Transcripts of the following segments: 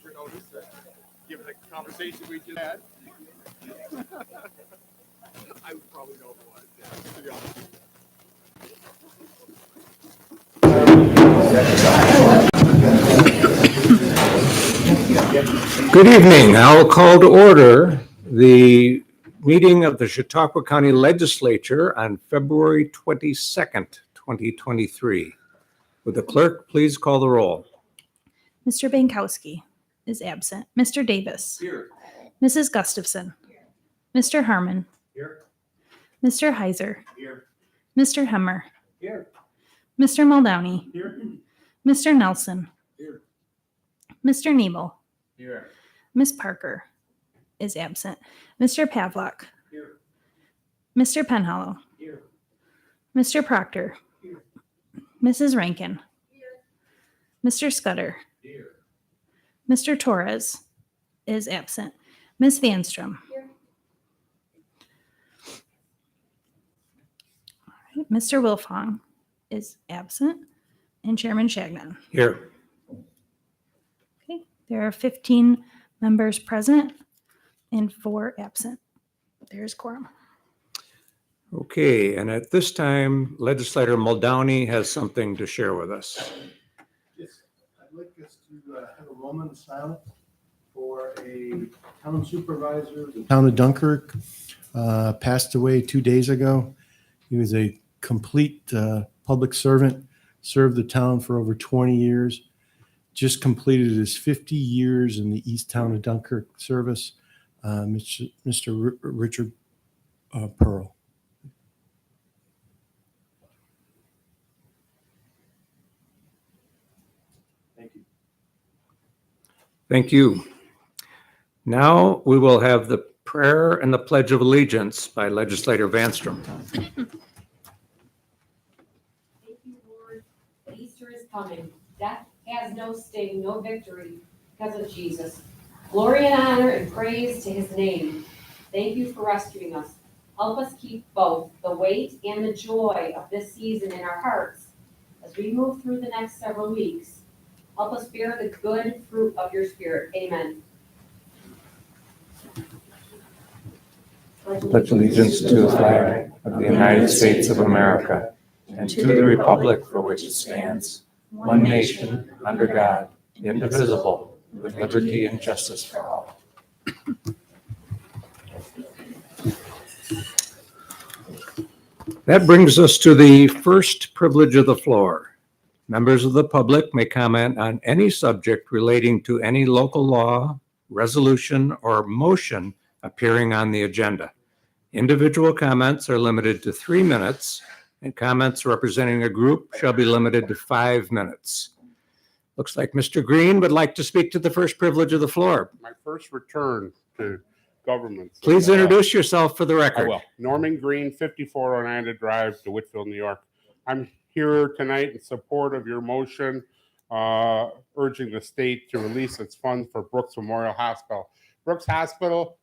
for notice, given the conversation we just had. I would probably know who it was, yeah, to be honest. Good evening. I'll call to order the meeting of the Chautauqua County Legislature on February 22nd, 2023. Would the clerk please call the roll? Mr. Bankowski is absent. Mr. Davis. Here. Mrs. Gustafson. Mr. Harmon. Here. Mr. Heiser. Here. Mr. Hemmer. Here. Mr. Muldowney. Here. Mr. Nelson. Here. Mr. Nebel. Here. Ms. Parker is absent. Mr. Pavlock. Here. Mr. Penhollow. Here. Mr. Proctor. Here. Mrs. Rankin. Here. Mr. Scudder. Here. Mr. Torres is absent. Ms. Vanstrom. Here. All right. Mr. Wilfong is absent. And Chairman Shagnon. Here. Okay. There are 15 members present and 4 absent. There's quorum. Okay, and at this time, Legislator Muldowney has something to share with us. Yes, I'd like us to have a moment of silence for a town supervisor. The town of Dunkirk passed away 2 days ago. He was a complete public servant, served the town for over 20 years, just completed his 50 years in the East Town of Dunkirk service, Mr. Richard Pearl. Thank you. Thank you. Now we will have the prayer and the Pledge of Allegiance by Legislator Vanstrom. Thank you, Lord, that Easter is coming. Death has no sting, no victory because of Jesus. Glory and honor and praise to his name. Thank you for rescuing us. Help us keep both the weight and the joy of this season in our hearts as we move through the next several weeks. Help us bear the good fruit of your Spirit. Amen. Pledge allegiance to the flag of the United States of America and to the republic for which it stands, one nation, under God, indivisible, with liberty and justice for all. That brings us to the first privilege of the floor. Members of the public may comment on any subject relating to any local law, resolution, or motion appearing on the agenda. Individual comments are limited to 3 minutes, and comments representing a group shall be limited to 5 minutes. Looks like Mr. Green would like to speak to the first privilege of the floor. My first return to government. Please introduce yourself for the I record. will. Norman Green, 5409 Drive to Whitfield, New York. I'm here tonight in support of your motion urging the state to release its funds for Brooks Memorial Hospital. Brooks Hospital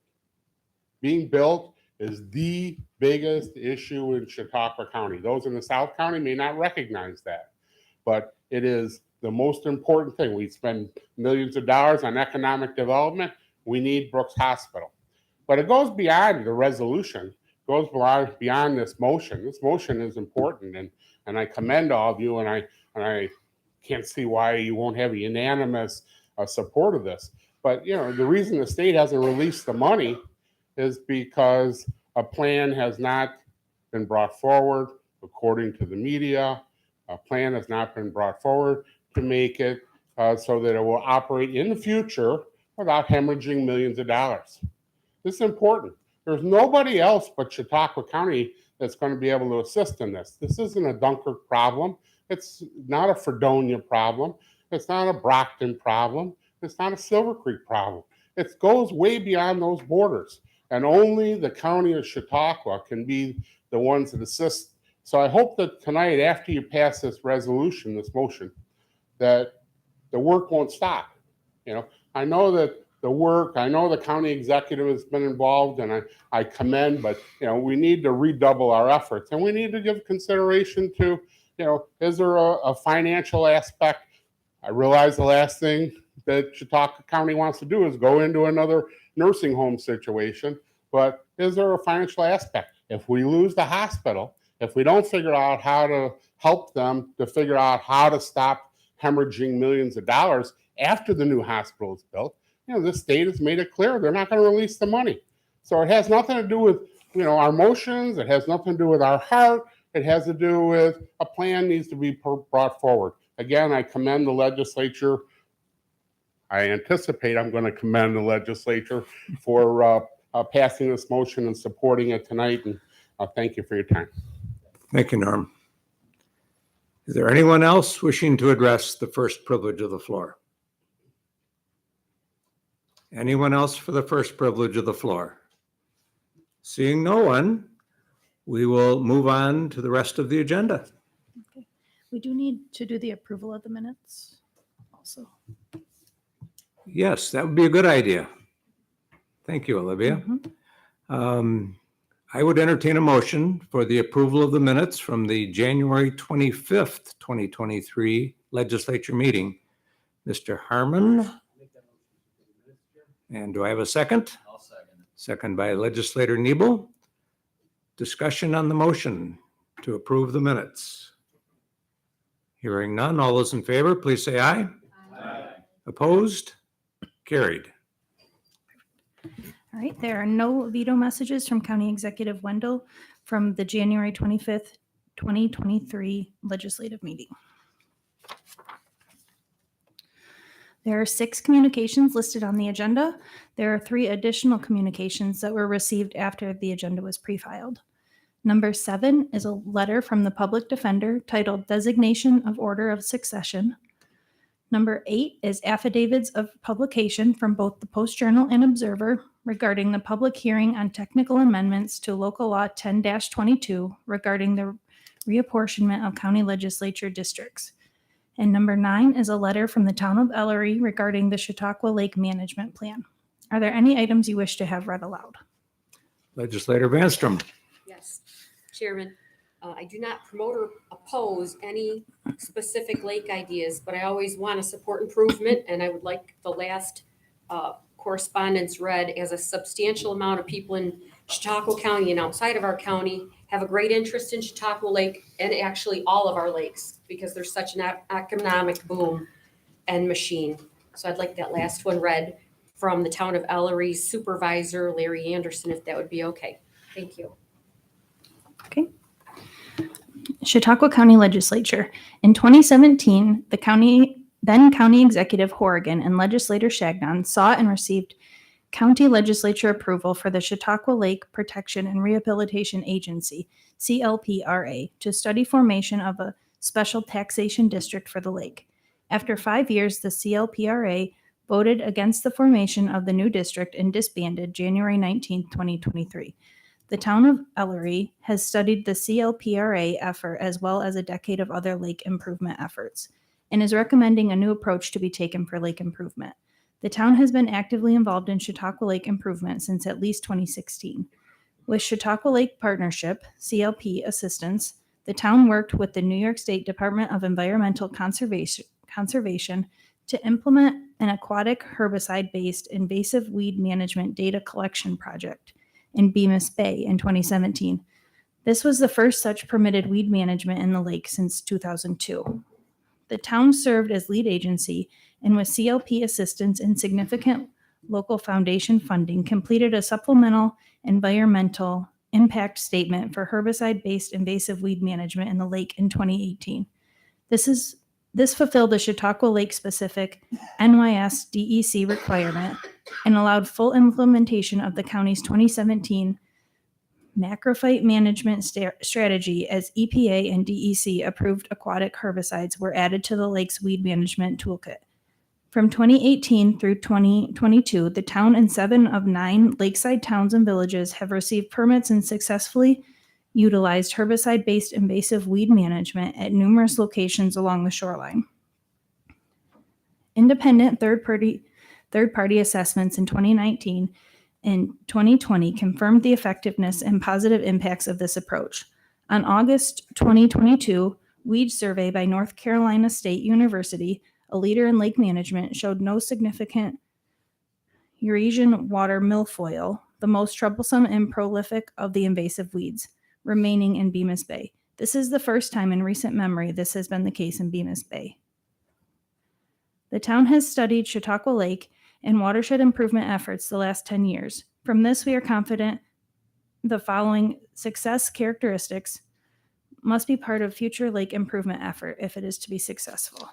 being built is the biggest issue in Chautauqua County. Those in the South County may not recognize that, but it is the most important thing. We spend millions of dollars on economic development. We need Brooks Hospital. But it goes beyond the resolution, it goes beyond this motion. This motion is important, and I commend all of you, and I can't see why you won't have a unanimous support of this. But you know, the reason the state hasn't released the money is because a plan has not been brought forward according to the media. A plan has not been brought forward to make it so that it will operate in the future without hemorrhaging millions of dollars. This is important. There's nobody else but Chautauqua County that's going to be able to assist in this. This isn't a Dunkirk problem. It's not a Fredonia problem. It's not a Brockton problem. It's not a Silver Creek problem. It goes way beyond those borders. And only the county of Chautauqua can be the ones that assist. So I hope that tonight, after you pass this resolution, this motion, that the work won't stop. You know, I know that the work, I know the county executive has been involved, and I commend, but, you know, we need to redouble our efforts, and we need to give consideration to, you know, is there a financial aspect? I realize the last thing that Chautauqua County wants to do is go into another nursing home situation. But is there a financial aspect? If we lose the hospital, if we don't figure out how to help them to figure out how to stop hemorrhaging millions of dollars after the new hospital is built, the state has made it clear they're not going to release the money. So it has nothing to do with, our emotions. It has nothing to do with our heart. It has to do with a plan needs to be brought forward. Again, I commend the legislature. I anticipate I'm going to commend the legislature for passing this motion and supporting it tonight. And thank you for your time. Thank you, Norm. Is there anyone else wishing to address the first privilege of the floor? Anyone else for the first privilege of the floor? Seeing no one, we will move on to the rest of the agenda. Okay. We do need to do the approval of the minutes also. Yes, that would be a good idea. Thank you, Olivia. I would entertain a motion for the approval of the minutes from the January 25th, 2023 legislature meeting. Mr. Harmon. And do I have a second? I'll second. Second by legislator Nebel. Discussion on the motion to approve the minutes. Hearing none, all those in favor, please say aye. Aye. Opposed? Carried. All right, there are no veto messages from County Executive Wendell from the January 25th, 2023 legislative meeting. There are 6 communications listed on the agenda. There are 3 additional communications that were received after the agenda was pre-filed. Number 7 is a letter from the public defender titled Designation of Order of Succession. Number 8 is affidavits of publication from both the Post-Journal and Observer regarding the public hearing on technical amendments to Local Law 10-22 regarding the reapportionment of county legislature districts. And number 9 is a letter from the town of Ellery regarding the Chautauqua Lake Management Plan. Are there any items you wish to have read aloud? Legislator Vanstrom. Yes, Chairman. I do not promote or oppose any specific lake ideas, but I always want to support improvement, and I would like the last correspondence read as a substantial amount of people in Chautauqua County and outside of our county have a great interest in Chautauqua Lake and actually all of our lakes because there's such an economic boom and machine. So I'd like that last one read from the town of Ellery's supervisor, Larry Anderson, if that would be okay. Thank you. Okay. Chautauqua County Legislature. In 2017, the then County Executive Horrigan and Legislator Shagnon sought and received county legislature approval for the Chautauqua Lake Protection and Rehabilitation Agency, CLPRA, to study formation of a special taxation district for the lake. After 5 years, the CLPRA voted against the formation of the new district and disbanded January 19, 2023. The town of Ellery has studied the CLPRA effort as well as a decade of other lake improvement efforts and is recommending a new approach to be taken for lake improvement. The town has been actively involved in Chautauqua Lake improvement since at least 2016. With Chautauqua Lake Partnership, CLP assistance, the town worked with the New York State Department of Environmental Conservation to implement an aquatic herbicide-based invasive weed management data collection project in Bemis Bay in 2017. This was the first such permitted weed management in the lake since 2002. The town served as lead agency and with CLP assistance and significant local foundation funding completed a supplemental environmental impact statement for herbicide-based invasive weed management in the lake in 2018. This fulfilled the Chautauqua Lake-specific NYS DEC requirement and allowed full implementation of the county's 2017 macrophyte management strategy as EPA and DEC approved aquatic herbicides were added to the lake's weed management toolkit. From 2018 through 2022, the town and 7 of 9 lakeside towns and villages have received permits and successfully utilized herbicide-based invasive weed management at numerous locations along the shoreline. Independent third-party assessments in 2019 and 2020 confirmed the effectiveness and positive impacts of this approach. On August 2022, weed survey by North Carolina State University, a leader in lake management, showed no significant Eurasian water milfoil, the most troublesome and prolific of the invasive weeds, remaining in Bemis Bay. This is the first time in recent memory this has been the case in Bemis Bay. The town has studied Chautauqua Lake and watershed improvement efforts the last 10 years. From this, we are confident the following success characteristics must be part of future lake improvement effort if it is to be successful.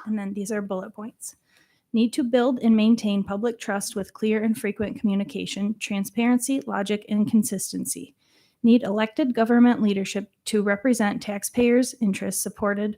And then these are bullet points. Need to build and maintain public trust with clear and frequent communication, transparency, logic, and consistency. Need elected government leadership to represent taxpayers' interests supported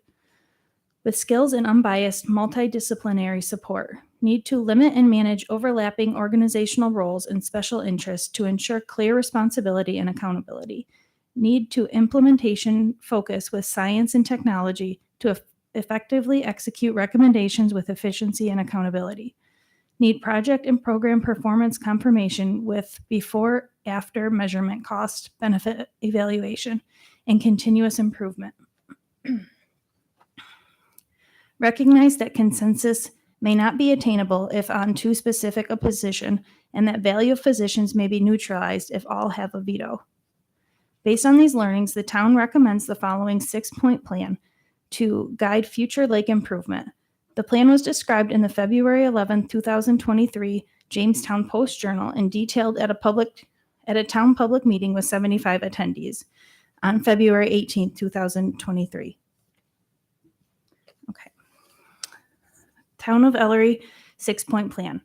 with skills and unbiased multidisciplinary support. Need to limit and manage overlapping organizational roles and special interests to ensure clear responsibility and accountability. Need to implementation focus with science and technology to effectively execute recommendations with efficiency and accountability. Need project and program performance confirmation with before-after measurement cost benefit evaluation and continuous improvement. Recognize that consensus may not be attainable if on too specific a position, and that value of physicians may be neutralized if all have a veto. Based on these learnings, the town recommends the following 6-point plan to guide future lake improvement. The plan was described in the February 11, 2023 Jamestown Post Journal and detailed at a town public meeting with 75 attendees on February 18, 2023. Okay. Town of Ellery 6-point plan.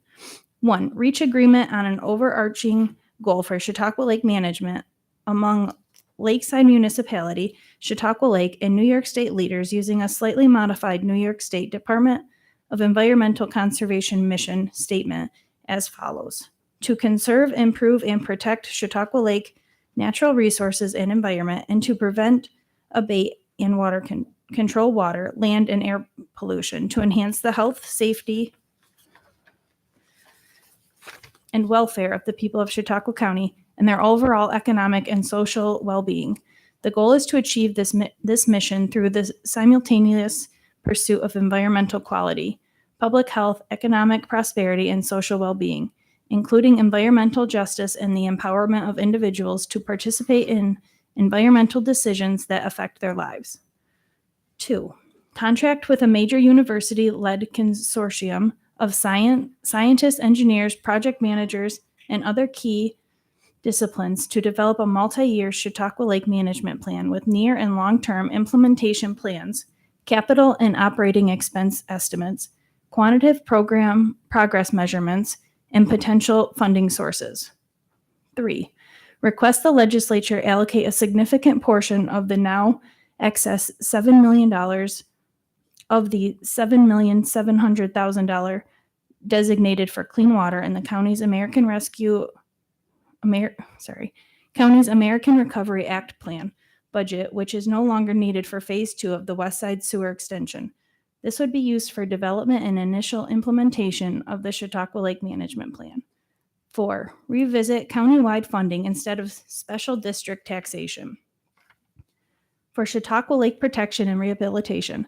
1. Reach agreement on an overarching goal for Chautauqua Lake management among Lakeside Municipality, Chautauqua Lake, and New York State leaders using a slightly modified New York State Department of Environmental Conservation mission statement as follows. To conserve, improve, and protect Chautauqua Lake natural resources and environment, and to prevent, abate, and control water, land, and air pollution, to enhance the health, safety, and welfare of the people of Chautauqua County and their overall economic and social well-being. The goal is to achieve this mission through the simultaneous pursuit of environmental quality, public health, economic prosperity, and social well-being, including environmental justice and the empowerment of individuals to participate in environmental decisions that affect their lives. 2. Contract with a major university-led consortium of scientists, engineers, project managers, and other key disciplines to develop a multi-year Chautauqua Lake management plan with near and long-term implementation plans, capital and operating expense estimates, quantitative program progress measurements, and potential funding sources. 3. Request the legislature allocate a significant portion of the now excess $7 million of the $7,700,000 designated for clean water in the county's American Recovery Act plan budget, which is no longer needed for phase 2 of the West Side Sewer Extension. This would be used for development and initial implementation of the Chautauqua Lake Management Plan. 4. Revisit countywide funding instead of special district taxation. For Chautauqua Lake protection and rehabilitation,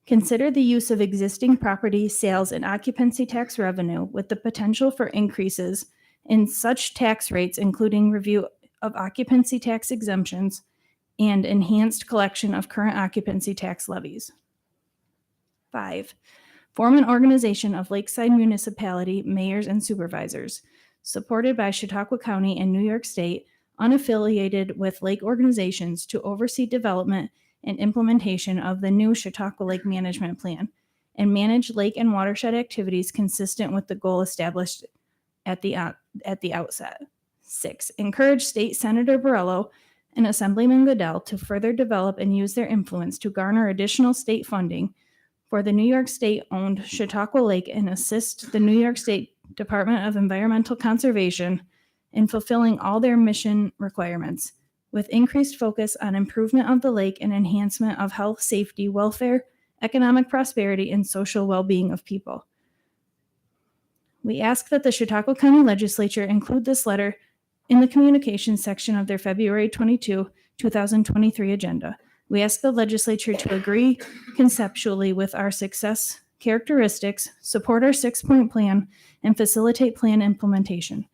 consider the use of existing property sales and occupancy tax revenue with the potential for increases in such tax rates, including review of occupancy tax exemptions and enhanced collection of current occupancy tax levies. 5. Form an organization of Lakeside Municipality mayors and supervisors, supported by Chautauqua County and New York State, unaffiliated with lake organizations, to oversee development and implementation of the new Chautauqua Lake Management Plan and manage lake and watershed activities consistent with the goal established at the outset. 6. Encourage State Senator Borrello and Assemblyman Goodell to further develop and use their influence to garner additional state funding for the New York State-owned Chautauqua Lake and assist the New York State Department of Environmental Conservation in fulfilling all their mission requirements, with increased focus on improvement of the lake and enhancement of health, safety, welfare, economic prosperity, and social well-being of people. We ask that the Chautauqua County Legislature include this letter in the communications section of their February 22, 2023 agenda. We ask the legislature to agree conceptually with our success characteristics, support our 6-point plan, and facilitate plan implementation.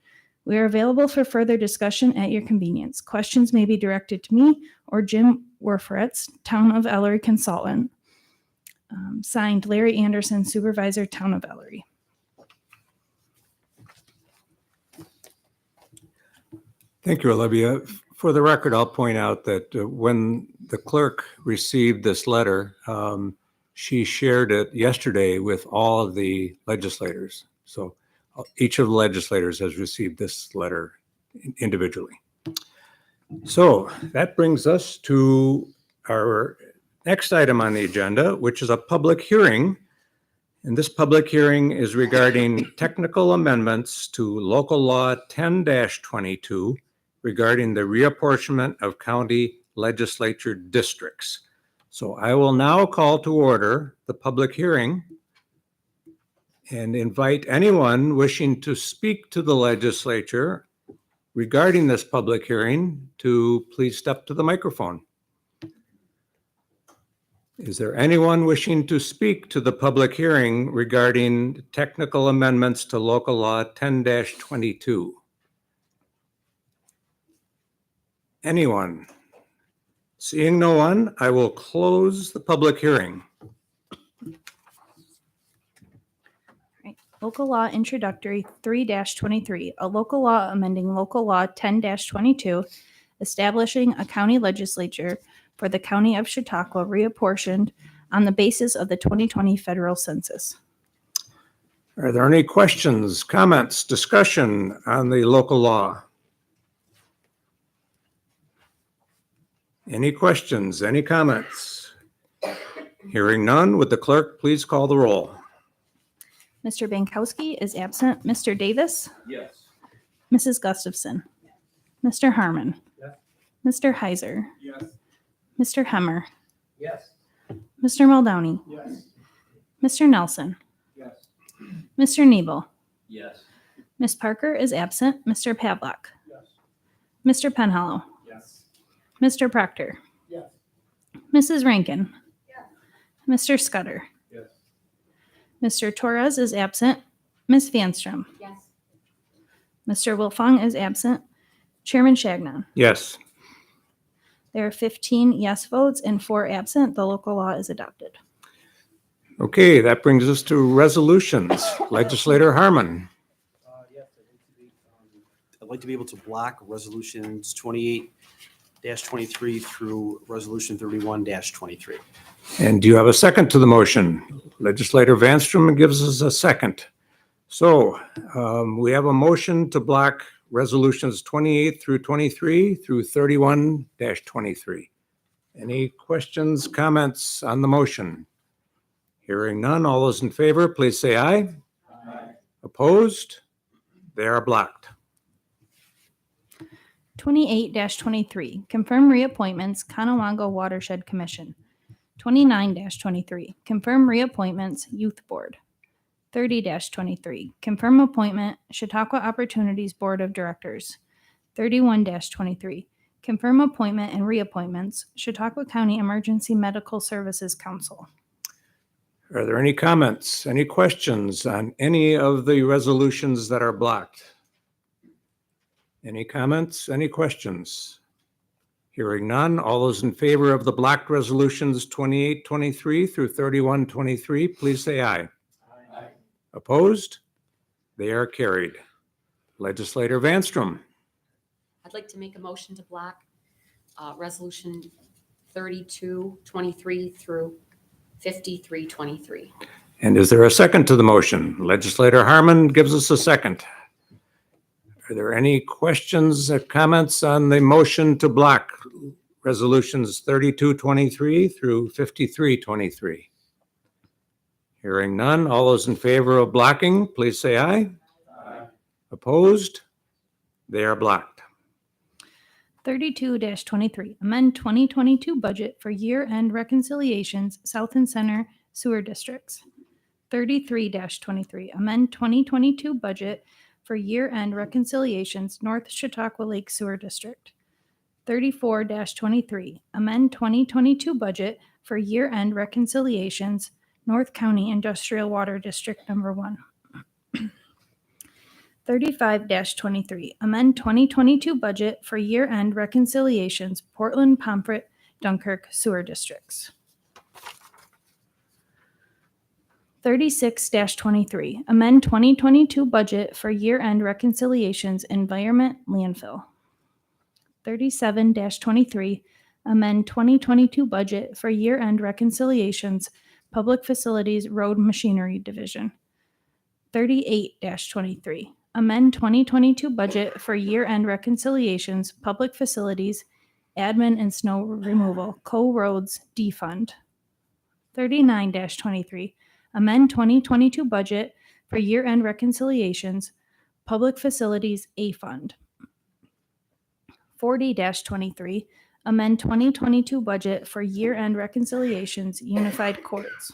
We are available for further discussion at your convenience. Questions may be directed to me or Jim Werfritz, Town of Ellery Consultant. Signed, Larry Anderson, Supervisor, Town of Ellery. Thank you, Olivia. For the record, I'll point out that when the clerk received this letter, she shared it yesterday with all of the legislators. So each of the legislators has received this letter individually. So that brings us to our next item on the agenda, which is a public hearing. And this public hearing is regarding technical amendments to local law 10-22 regarding the reapportionment of county legislature districts. So I will now call to order the public hearing and invite anyone wishing to speak to the legislature regarding this public hearing to please step to the microphone. Is there anyone wishing to speak to the public hearing regarding technical amendments to local law 10-22? Anyone? Seeing no one, I will close the public hearing. Right. Local law introductory 3-23, a local law amending local law 10-22, establishing a county legislature for the county of Chautauqua reapportioned on the basis of the 2020 federal census. Are there any questions, comments, discussion on the local law? Any questions, any comments? Hearing none, would the clerk please call the roll? Mr. Bankowski is absent. Mr. Davis? Yes. Mrs. Gustafson? Mr. Harmon? Yes. Mr. Heiser? Yes. Mr. Hemmer? Yes. Mr. Muldowney? Yes. Mr. Nelson? Yes. Mr. Nebel? Yes. Ms. Parker is absent. Mr. Pavlak? Yes. Mr. Penhallow? Yes. Mr. Proctor? Yes. Mrs. Rankin? Yes. Mr. Scudder? Yes. Mr. Torres is absent. Ms. Vanstrom? Yes. Mr. Wilfong is absent. Chairman Shagnon? Yes. There are 15 yes votes and 4 absent. The local law is adopted. Okay, that brings us to resolutions. Legislator Harmon. Yes, I'd like to be able to block resolutions 28-23 through resolution 31-23. And do you have a second to the motion? Legislator Vanstrom gives us a second. So we have a motion to block resolutions 28 through 23 through 31-23. Any questions, comments on the motion? Hearing none, all those in favor, please say aye. Aye. Opposed? They are blocked. 28-23, confirm reappointments, Conewango Watershed Commission. 29-23, confirm reappointments, Youth Board. 30-23, confirm appointment, Chautauqua Opportunities Board of Directors. 31-23, confirm appointment and reappointments, Chautauqua County Emergency Medical Services Council. Are there any comments, any questions on any of the resolutions that are blocked? Any comments, any questions? Hearing none, all those in favor of the blocked resolutions 28-23 through 31-23, please say aye. Aye. Opposed? They are carried. Legislator Vanstrom. I'd like to make a motion to block resolution 32-23 through 53-23. And is there a second to the motion? Legislator Harmon gives us a second. Are there any questions or comments on the motion to block resolutions 32-23 through 53-23? Hearing none, all those in favor of blocking, please say aye. Aye. Opposed? They are blocked. 32-23, amend 2022 budget for year-end reconciliations, South and Center Sewer Districts. 33-23, amend 2022 budget for year-end reconciliations, North Chautauqua Lake Sewer District. 34-23, amend 2022 budget for year-end reconciliations, North County Industrial Water District Number 1. 35-23, amend 2022 budget for year-end reconciliations, Portland, Pomfret, Dunkirk Sewer Districts. 36-23, amend 2022 budget for year-end reconciliations, Environment, Landfill. 37-23, amend 2022 budget for year-end reconciliations, Public Facilities Road Machinery Division. 38-23, amend 2022 budget for year-end reconciliations, Public Facilities, Admin and Snow Removal, Co-Roads Defund. 39-23, amend 2022 budget for year-end reconciliations, Public Facilities A Fund. 40-23, amend 2022 budget for year-end reconciliations, Unified Courts.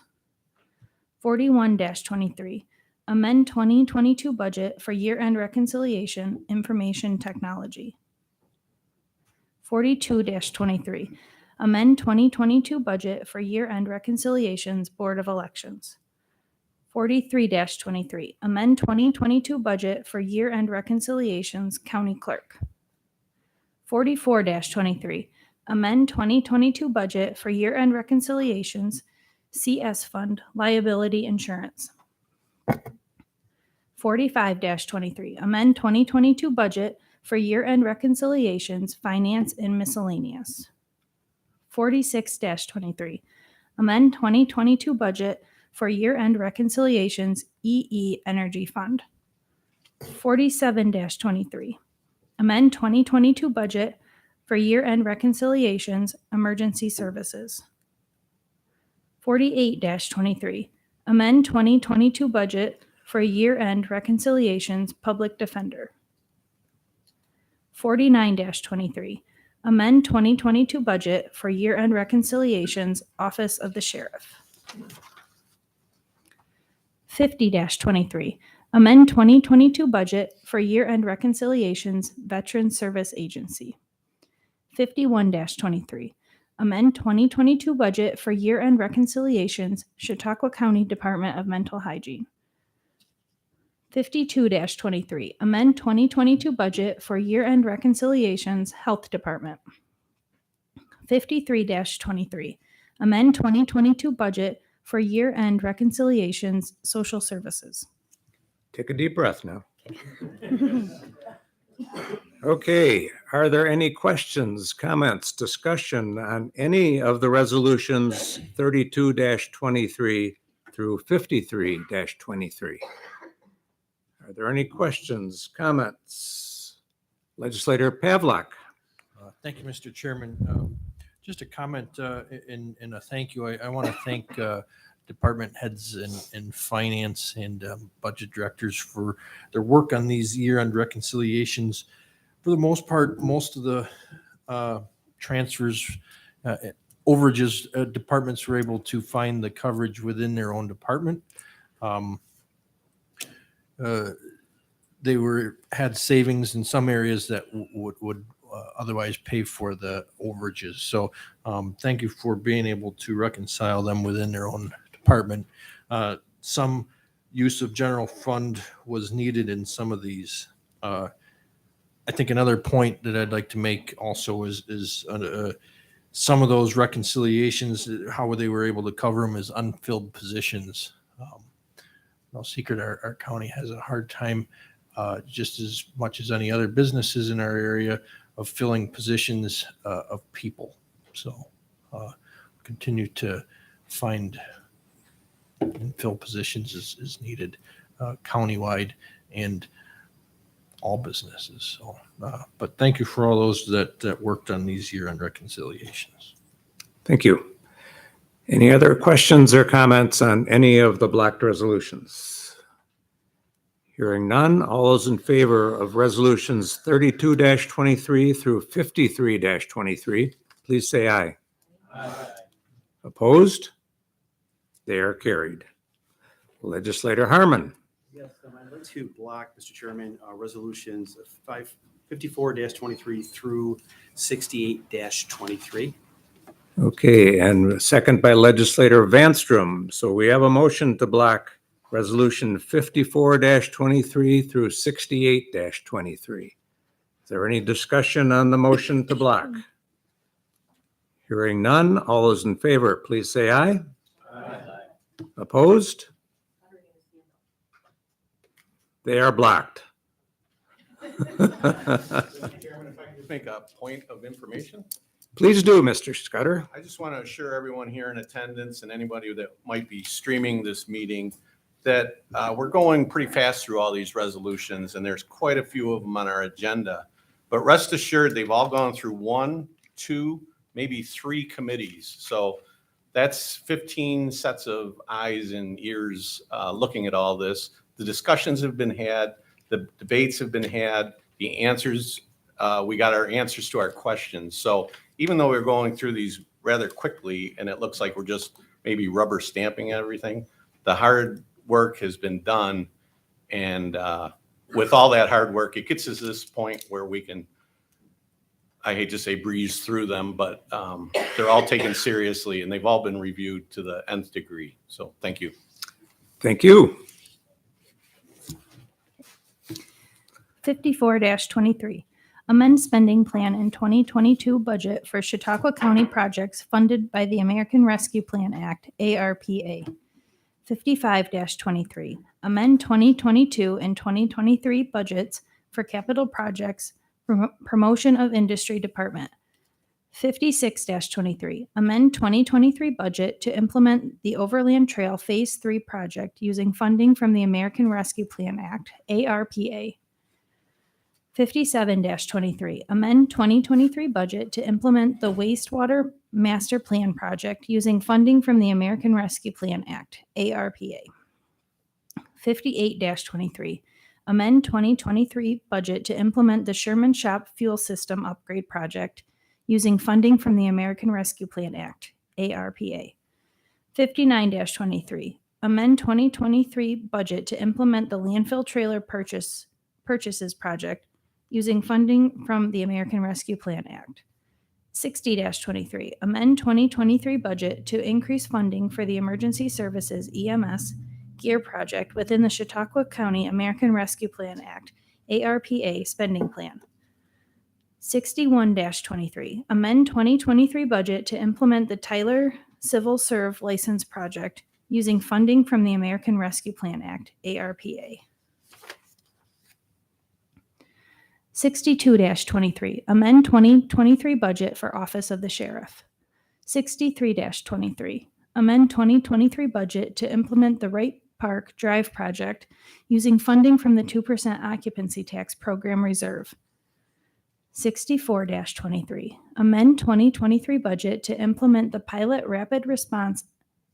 41-23, amend 2022 budget for year-end reconciliation, Information Technology. 42-23, amend 2022 budget for year-end reconciliations, Board of Elections. 43-23, amend 2022 budget for year-end reconciliations, County Clerk. 44-23, amend 2022 budget for year-end reconciliations, CS Fund, Liability Insurance. 45-23, amend 2022 budget for year-end reconciliations, Finance and Miscellaneous. 46-23, amend 2022 budget for year-end reconciliations, EE Energy Fund. 47-23, amend 2022 budget for year-end reconciliations, Emergency Services. 48-23, amend 2022 budget for year-end reconciliations, Public Defender. 49-23, amend 2022 budget for year-end reconciliations, Office of the Sheriff. 50-23, amend 2022 budget for year-end reconciliations, Veterans Service Agency. 51-23, amend 2022 budget for year-end reconciliations, Chautauqua County Department of Mental Hygiene. 52-23, amend 2022 budget for year-end reconciliations, Health Department. 53-23, amend 2022 budget for year-end reconciliations, Social Services. Take a deep breath now. Okay, are there any questions, comments, discussion on any of the resolutions 32-23 through 53-23? Are there any questions, comments? Legislator Pavlik. Thank you, Mr. Chairman. Just a comment and a thank you. I want to thank department heads and finance and budget directors for their work on these year-end reconciliations. For the most part, most of the transfers, overages, departments were able to find the coverage within their own department. They had savings in some areas that would otherwise pay for the overages. So thank you for being able to reconcile them within their own department. Some use of general fund was needed in some of these. I think another point that I'd like to make also is some of those reconciliations, how they were able to cover them as unfilled positions. No secret, our county has a hard time, just as much as any other businesses in our area, of filling positions of people. So continue to find and fill positions as needed countywide and all businesses. So, but thank you for all those that worked on these year-end reconciliations. Thank you. Any other questions or comments on any of the blocked resolutions? Hearing none, all those in favor of resolutions 32-23 through 53-23, please say aye. Aye. Opposed? They are carried. Legislator Harmon. Yes, I'd like to block, Mr. Chairman, resolutions 54-23 through 68-23. Okay, and second by legislator Vanstrom. So we have a motion to block resolution 54-23 through 68-23. Is there any discussion on the motion to block? Hearing none, all those in favor, please say aye. Opposed? They are blocked. Chairman, if I can just make a point of information. Please do, Mr. Scudder. I just want to assure everyone here in attendance and anybody that might be streaming this meeting that we're going pretty fast through all these resolutions, and there's quite a few of them on our agenda. But rest assured, they've all gone through 1, 2, maybe 3 committees. So that's 15 sets of eyes and ears looking at all this. The discussions have been had, the debates have been had, the answers, we got our answers to our questions. So even though we're going through these rather quickly and it looks like we're just maybe rubber stamping everything, the hard work has been done. And with all that hard work, it gets us to this point where we can, I hate to say breeze through them, but they're all taken seriously and they've all been reviewed to the nth degree. So thank you. Thank you. 54-23, amend spending plan in 2022 budget for Chautauqua County projects funded by the American Rescue Plan Act, ARPA. 55-23, amend 2022 and 2023 budgets for capital projects, promotion of industry department. 56-23, amend 2023 budget to implement the Overland Trail Phase 3 project using funding from the American Rescue Plan Act, ARPA. 57-23, amend 2023 budget to implement the wastewater master plan project using funding from the American Rescue Plan Act, ARPA. 58-23, amend 2023 budget to implement the Sherman Shop fuel system upgrade project using funding from the American Rescue Plan Act, ARPA. 59-23, amend 2023 budget to implement the landfill trailer purchases project using funding from the American Rescue Plan Act. 60-23, amend 2023 budget to increase funding for the Emergency Services EMS Gear Project within the Chautauqua County American Rescue Plan Act, ARPA spending plan. 61-23, amend 2023 budget to implement the Tyler Civil Serve License Project using funding from the American Rescue Plan Act, ARPA. 62-23, amend 2023 budget for Office of the Sheriff. 63-23, amend 2023 budget to implement the Wright Park Drive project using funding from the 2% occupancy tax program reserve. 64-23, amend 2023 budget to implement the Pilot Rapid Response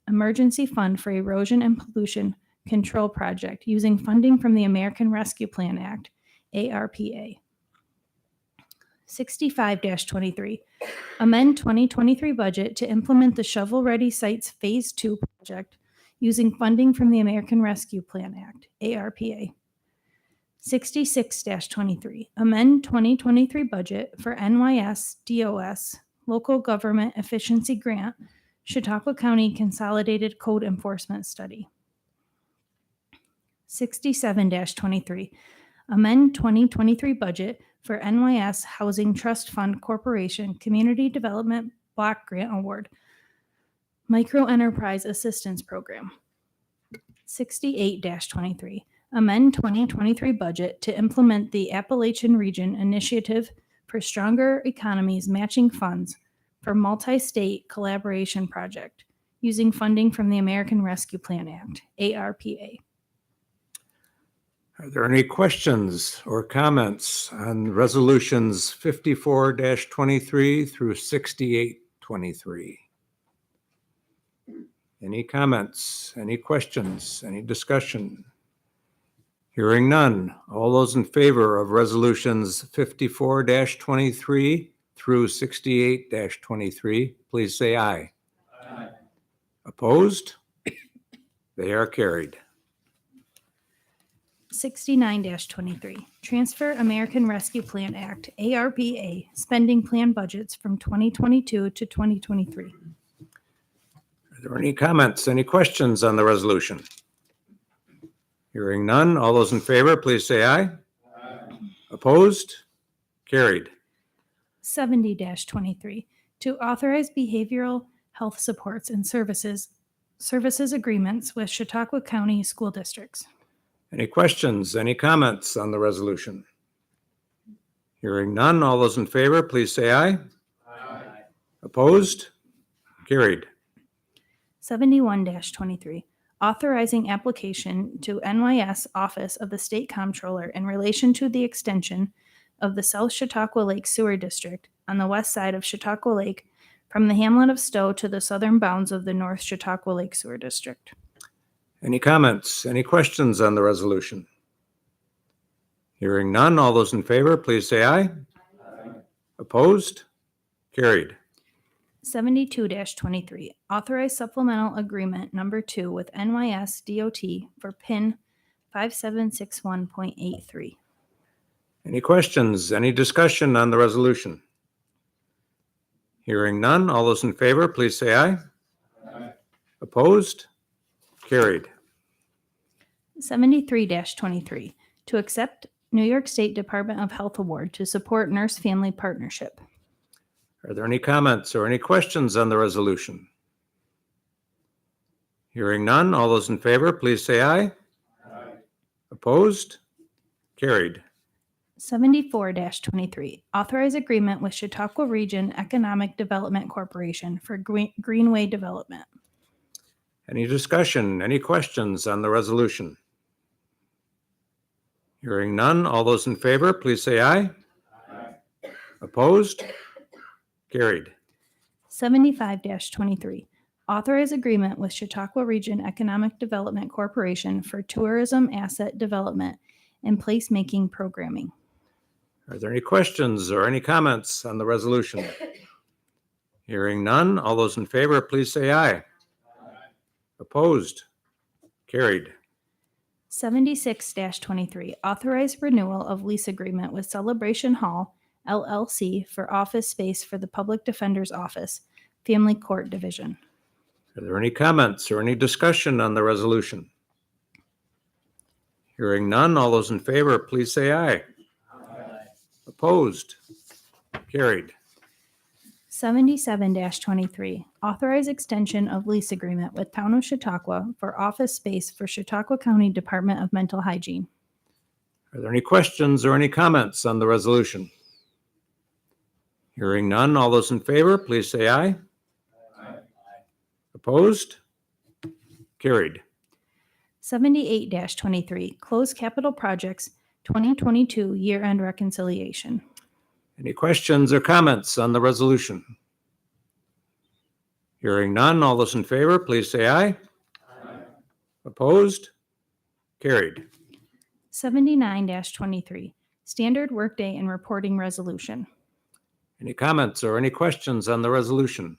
Emergency Fund for Erosion and Pollution Control project using funding from the American Rescue Plan Act, ARPA. 65-23, amend 2023 budget to implement the Shovel Ready Sites Phase 2 project using funding from the American Rescue Plan Act, ARPA. 66-23, amend 2023 budget for NYS DOS Local Government Efficiency Grant, Chautauqua County Consolidated Code Enforcement Study. 67-23, amend 2023 budget for NYS Housing Trust Fund Corporation Community Development Block Grant Award, Microenterprise Assistance Program. 68-23, amend 2023 budget to implement the Appalachian Region Initiative for Stronger Economies Matching Funds for Multi-State Collaboration Project using funding from the American Rescue Plan Act, ARPA. Are there any questions or comments on resolutions 54-23 through 68-23? Any comments, any questions, any discussion? Hearing none. All those in favor of resolutions 54-23 through 68-23, please say aye. Aye. Opposed? They are carried. 69-23, transfer American Rescue Plan Act, ARPA, spending plan budgets from 2022 to 2023. Are there any comments, any questions on the resolution? Hearing none, all those in favor, please say aye. Opposed? Carried. 70-23, to authorize behavioral health supports and services agreements with Chautauqua County School Districts. Any questions, any comments on the resolution? Hearing none, all those in favor, please say aye. Opposed? Carried. 71-23, authorizing application to NYS Office of the State Comptroller in relation to the extension of the South Chautauqua Lake Sewer District on the west side of Chautauqua Lake from the hamlet of Stowe to the southern bounds of the North Chautauqua Lake Sewer District. Any comments, any questions on the resolution? Hearing none, all those in favor, please say aye. Opposed? Carried. 72-23, authorize supplemental agreement number 2 with NYS DOT for PIN 5761.83. Any questions, any discussion on the resolution? Hearing none, all those in favor, please say aye. Opposed? Carried. 73-23, to accept New York State Department of Health Award to support Nurse-Family Partnership. Are there any comments or any questions on the resolution? Hearing none, all those in favor, please say aye. Opposed? Carried. 74-23, authorize agreement with Chautauqua Region Economic Development Corporation for Greenway Development. Any discussion, any questions on the resolution? Hearing none, all those in favor, please say aye. Opposed? Carried. 75-23, authorize agreement with Chautauqua Region Economic Development Corporation for tourism asset development and placemaking programming. Are there any questions or any comments on the resolution? Hearing none, all those in favor, please say aye. Opposed? Carried. 76-23, authorize renewal of lease agreement with Celebration Hall, LLC for office space for the Public Defender's Office, Family Court Division. Are there any comments or any discussion on the resolution? Hearing none, all those in favor, please say aye. Opposed? Carried. 77-23, authorize extension of lease agreement with Town of Chautauqua for office space for Chautauqua County Department of Mental Hygiene. Are there any questions or any comments on the resolution? Hearing none, all those in favor, please say aye. Opposed? Carried. 78-23, close capital projects 2022 year-end reconciliation. Any questions or comments on the resolution? Hearing none, all those in favor, please say aye. Opposed? Carried. 79-23, standard workday and reporting resolution. Any comments or any questions on the resolution?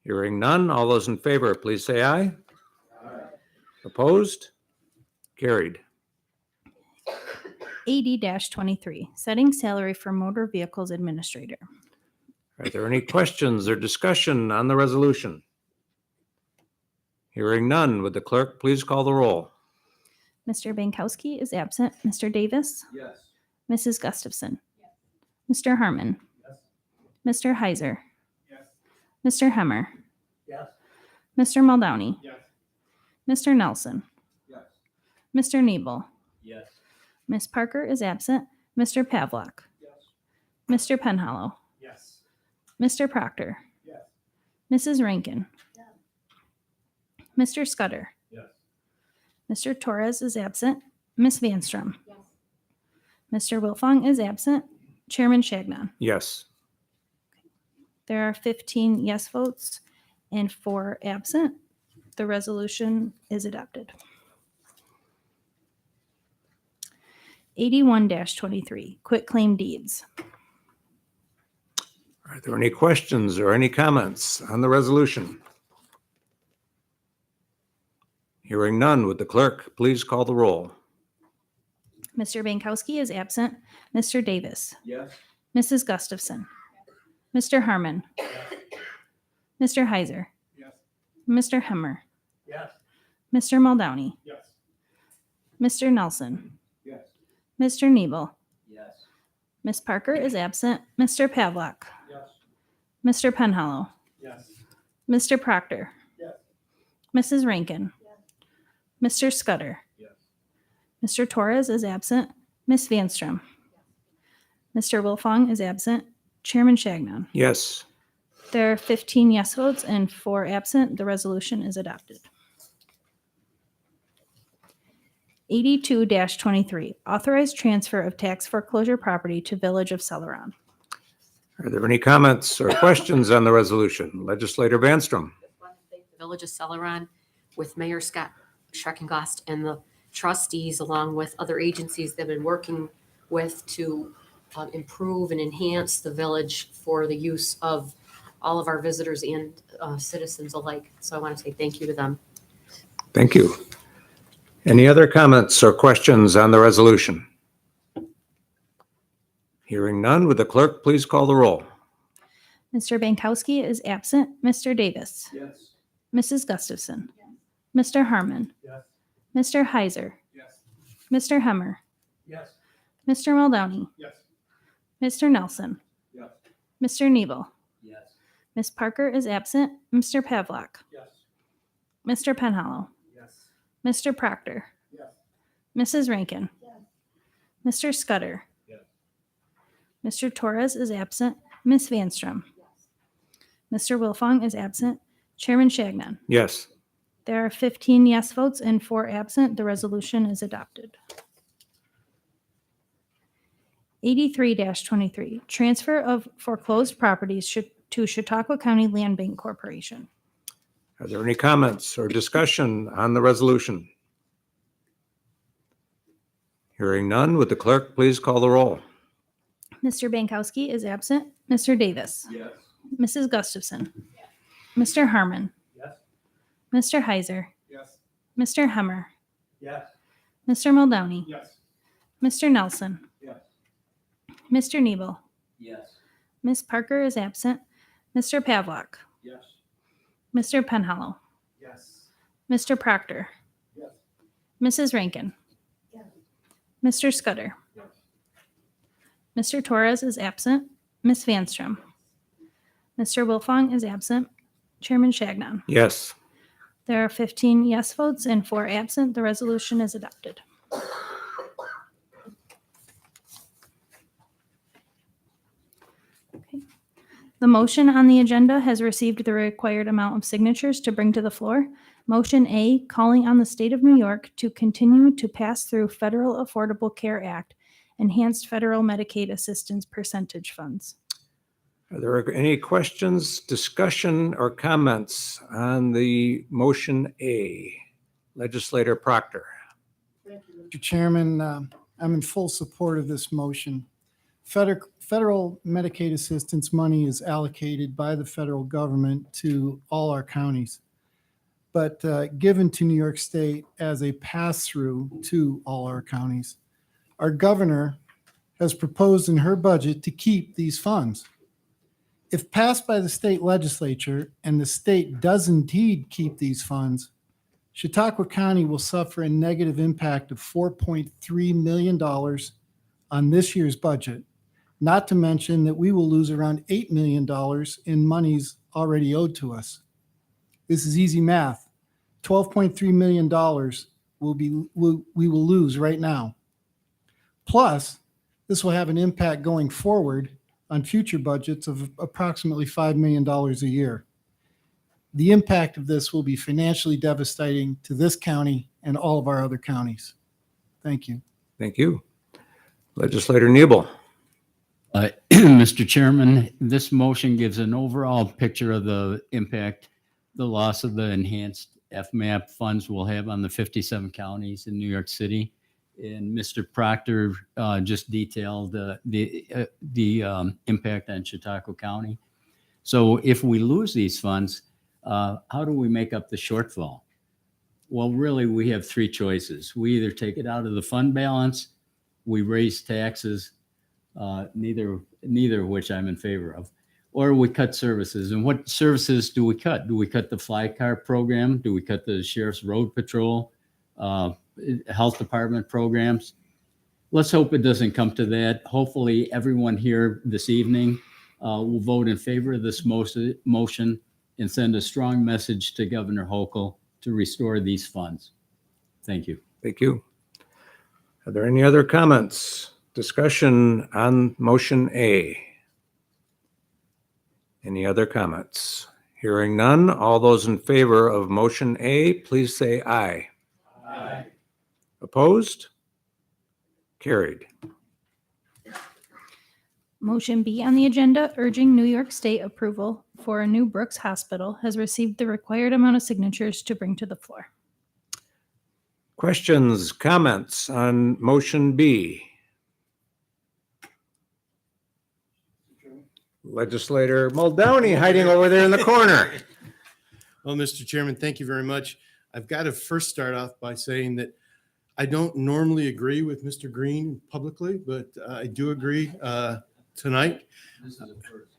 Hearing none, all those in favor, please say aye. Opposed? Carried. 80-23, setting salary for motor vehicles administrator. Are there any questions or discussion on the resolution? Hearing none, would the clerk please call the roll? Mr. Bankowski is absent. Mr. Davis? Yes. Mrs. Gustafson? Mr. Harmon? Yes. Mr. Heiser? Yes. Mr. Hemmer? Yes. Mr. Muldowney? Yes. Mr. Nelson? Yes. Mr. Nebel? Yes. Ms. Parker is absent. Mr. Pavlak? Yes. Mr. Penhallow? Yes. Mr. Proctor? Yes. Mrs. Rankin? Mr. Scudder? Yes. Mr. Torres is absent. Ms. Vanstrom? Yes. Mr. Wilfong is absent. Chairman Shagnon? Yes. There are 15 yes votes and 4 absent. The resolution is adopted. 81-23, quitclaim deeds. Are there any questions or any comments on the resolution? Hearing none, would the clerk please call the roll? Mr. Bankowski is absent. Mr. Davis. Yes. Mrs. Gustafson. Mr. Harmon. Mr. Heiser. Yes. Mr. Hemmer. Yes. Mr. Muldowney. Yes. Mr. Nelson. Yes. Mr. Nebel. Yes. Ms. Parker is absent. Mr. Pavlock. Yes. Mr. Penhallow. Yes. Mr. Proctor. Yes. Mrs. Rankin. Mr. Scudder. Yes. Mr. Torres is absent. Ms. Vanstrom. Mr. Wilfong is absent. Chairman Shagnon. Yes. There are 15 yes votes and 4 absent. The resolution is adopted. 82-23, authorized transfer of tax foreclosure property to Village of Celeron. Are there any comments or questions on the resolution? Legislator Vanstrom. Want to thank the Village of Celeron with Mayor Scott Schreckengost and the trustees, along with other agencies they've been working with to improve and enhance the village for the use of all of our visitors and citizens alike. So I want to say thank you to them. Thank you. Any other comments or questions on the resolution? Hearing none, would the clerk please call the roll? Mr. Bankowski is absent. Mr. Davis. Yes. Mrs. Gustafson. Mr. Harmon. Yes. Mr. Heiser. Yes. Mr. Hemmer. Yes. Mr. Muldowney. Yes. Mr. Nelson. Yes. Mr. Nebel. Yes. Ms. Parker is absent. Mr. Pavlock. Yes. Mr. Penhallow. Yes. Mr. Proctor. Yes. Mrs. Rankin. Mr. Scudder. Yes. Mr. Torres is absent. Ms. Vanstrom. Mr. Wilfong is absent. Chairman Shagnon. Yes. There are 15 yes votes and 4 absent. The resolution is adopted. 83-23, transfer of foreclosed properties to Chautauqua County Land Bank Corporation. Are there any comments or discussion on the resolution? Hearing none, would the clerk please call the roll? Mr. Bankowski is absent. Mr. Davis. Yes. Mrs. Gustafson. Mr. Harmon. Yes. Mr. Heiser. Yes. Mr. Hemmer. Yes. Mr. Muldowney. Yes. Mr. Nelson. Yes. Mr. Nebel. Yes. Ms. Parker is absent. Mr. Pavlock. Yes. Mr. Penhallow. Yes. Mr. Proctor. Yes. Mrs. Rankin. Mr. Scudder. Yes. Mr. Torres is absent. Ms. Vanstrom. Mr. Wilfong is absent. Chairman Shagnon. Yes. There are 15 yes votes and 4 absent. The resolution is adopted. Okay. The motion on the agenda has received the required amount of signatures to bring to the floor. Motion A, calling on the state of New York to continue to pass through Federal Affordable Care Act, enhanced federal Medicaid assistance percentage funds. Are there any questions, discussion, or comments on the motion A? Legislator Proctor. Mr. Chairman, I'm in full support of this motion. Federal Medicaid assistance money is allocated by the federal government to all our counties, but given to New York State as a pass-through to all our counties. Our governor has proposed in her budget to keep these funds. If passed by the state legislature and the state does indeed keep these funds, Chautauqua County will suffer a negative impact of $4.3 million on this year's budget, not to mention that we will lose around $8 million in monies already owed to us. This is easy math. $12.3 million we will lose right now. Plus, this will have an impact going forward on future budgets of approximately $5 million a year. The impact of this will be financially devastating to this county and all of our other counties. Thank you. Thank you. Legislator Nebel. Mr. Chairman, this motion gives an overall picture of the impact the loss of the enhanced FMAP funds will have on the 57 counties in New York City. And Mr. Proctor just detailed the impact on Chautauqua County. So if we lose these funds, how do we make up the shortfall? Well, really, we have three choices. We either take it out of the fund balance, we raise taxes, neither of which I'm in favor of, or we cut services. And what services do we cut? Do we cut the fly car program? Do we cut the sheriff's road patrol, health department programs? Let's hope it doesn't come to that. Hopefully, everyone here this evening will vote in favor of this motion and send a strong message to Governor Hochul to restore these funds. Thank you. Thank you. Are there any other comments? Discussion on motion A? Any other comments? Hearing none, all those in favor of motion A, please say aye. Aye. Opposed? Carried. Motion B on the agenda, urging New York State approval for a new Brooks Hospital, has received the required amount of signatures to bring to the floor. Questions, comments on motion B? Legislator Muldowney hiding over there in the corner. Well, Mr. Chairman, thank you very much. I've got to first start off by saying that I don't normally agree with Mr. Green publicly, but I do agree tonight. This is a first.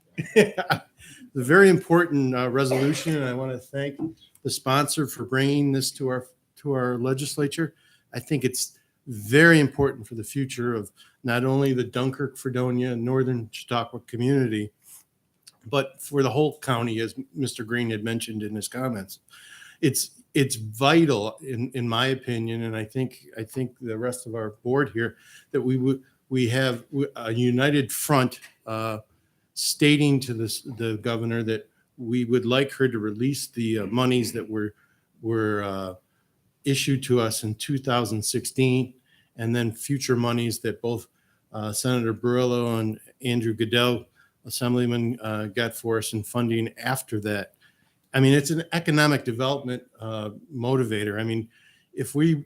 The very important resolution, and I want to thank the sponsor for bringing this to our legislature. I think it's very important for the future of not only the Dunkirk, Fredonia, and Northern Chautauqua community, but for the whole county, as Mr. Green had mentioned in his comments. It's vital, in my opinion, and I think the rest of our board here, that we have a united front stating to the governor that we would like her to release the monies that were issued to us in 2016, and then future monies that both Senator Burillo and Andrew Goodell, Assemblyman, got for us in funding after that. I mean, it's an economic development motivator. I mean, if we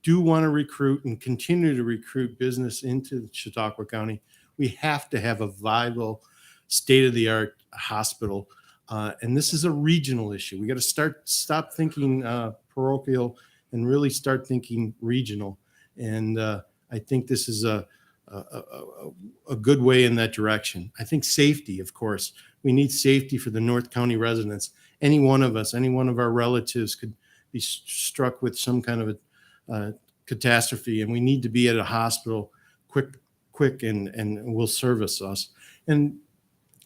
do want to recruit and continue to recruit business into Chautauqua County, we have to have a viable, state-of-the-art hospital. And this is a regional issue. We got to stop thinking parochial and really start thinking regional. And I think this is a good way in that direction. I think safety, of course. We need safety for the North County residents. Any one of us, any one of our relatives could be struck with some kind of a catastrophe, and we need to be at a hospital quick and will service us. And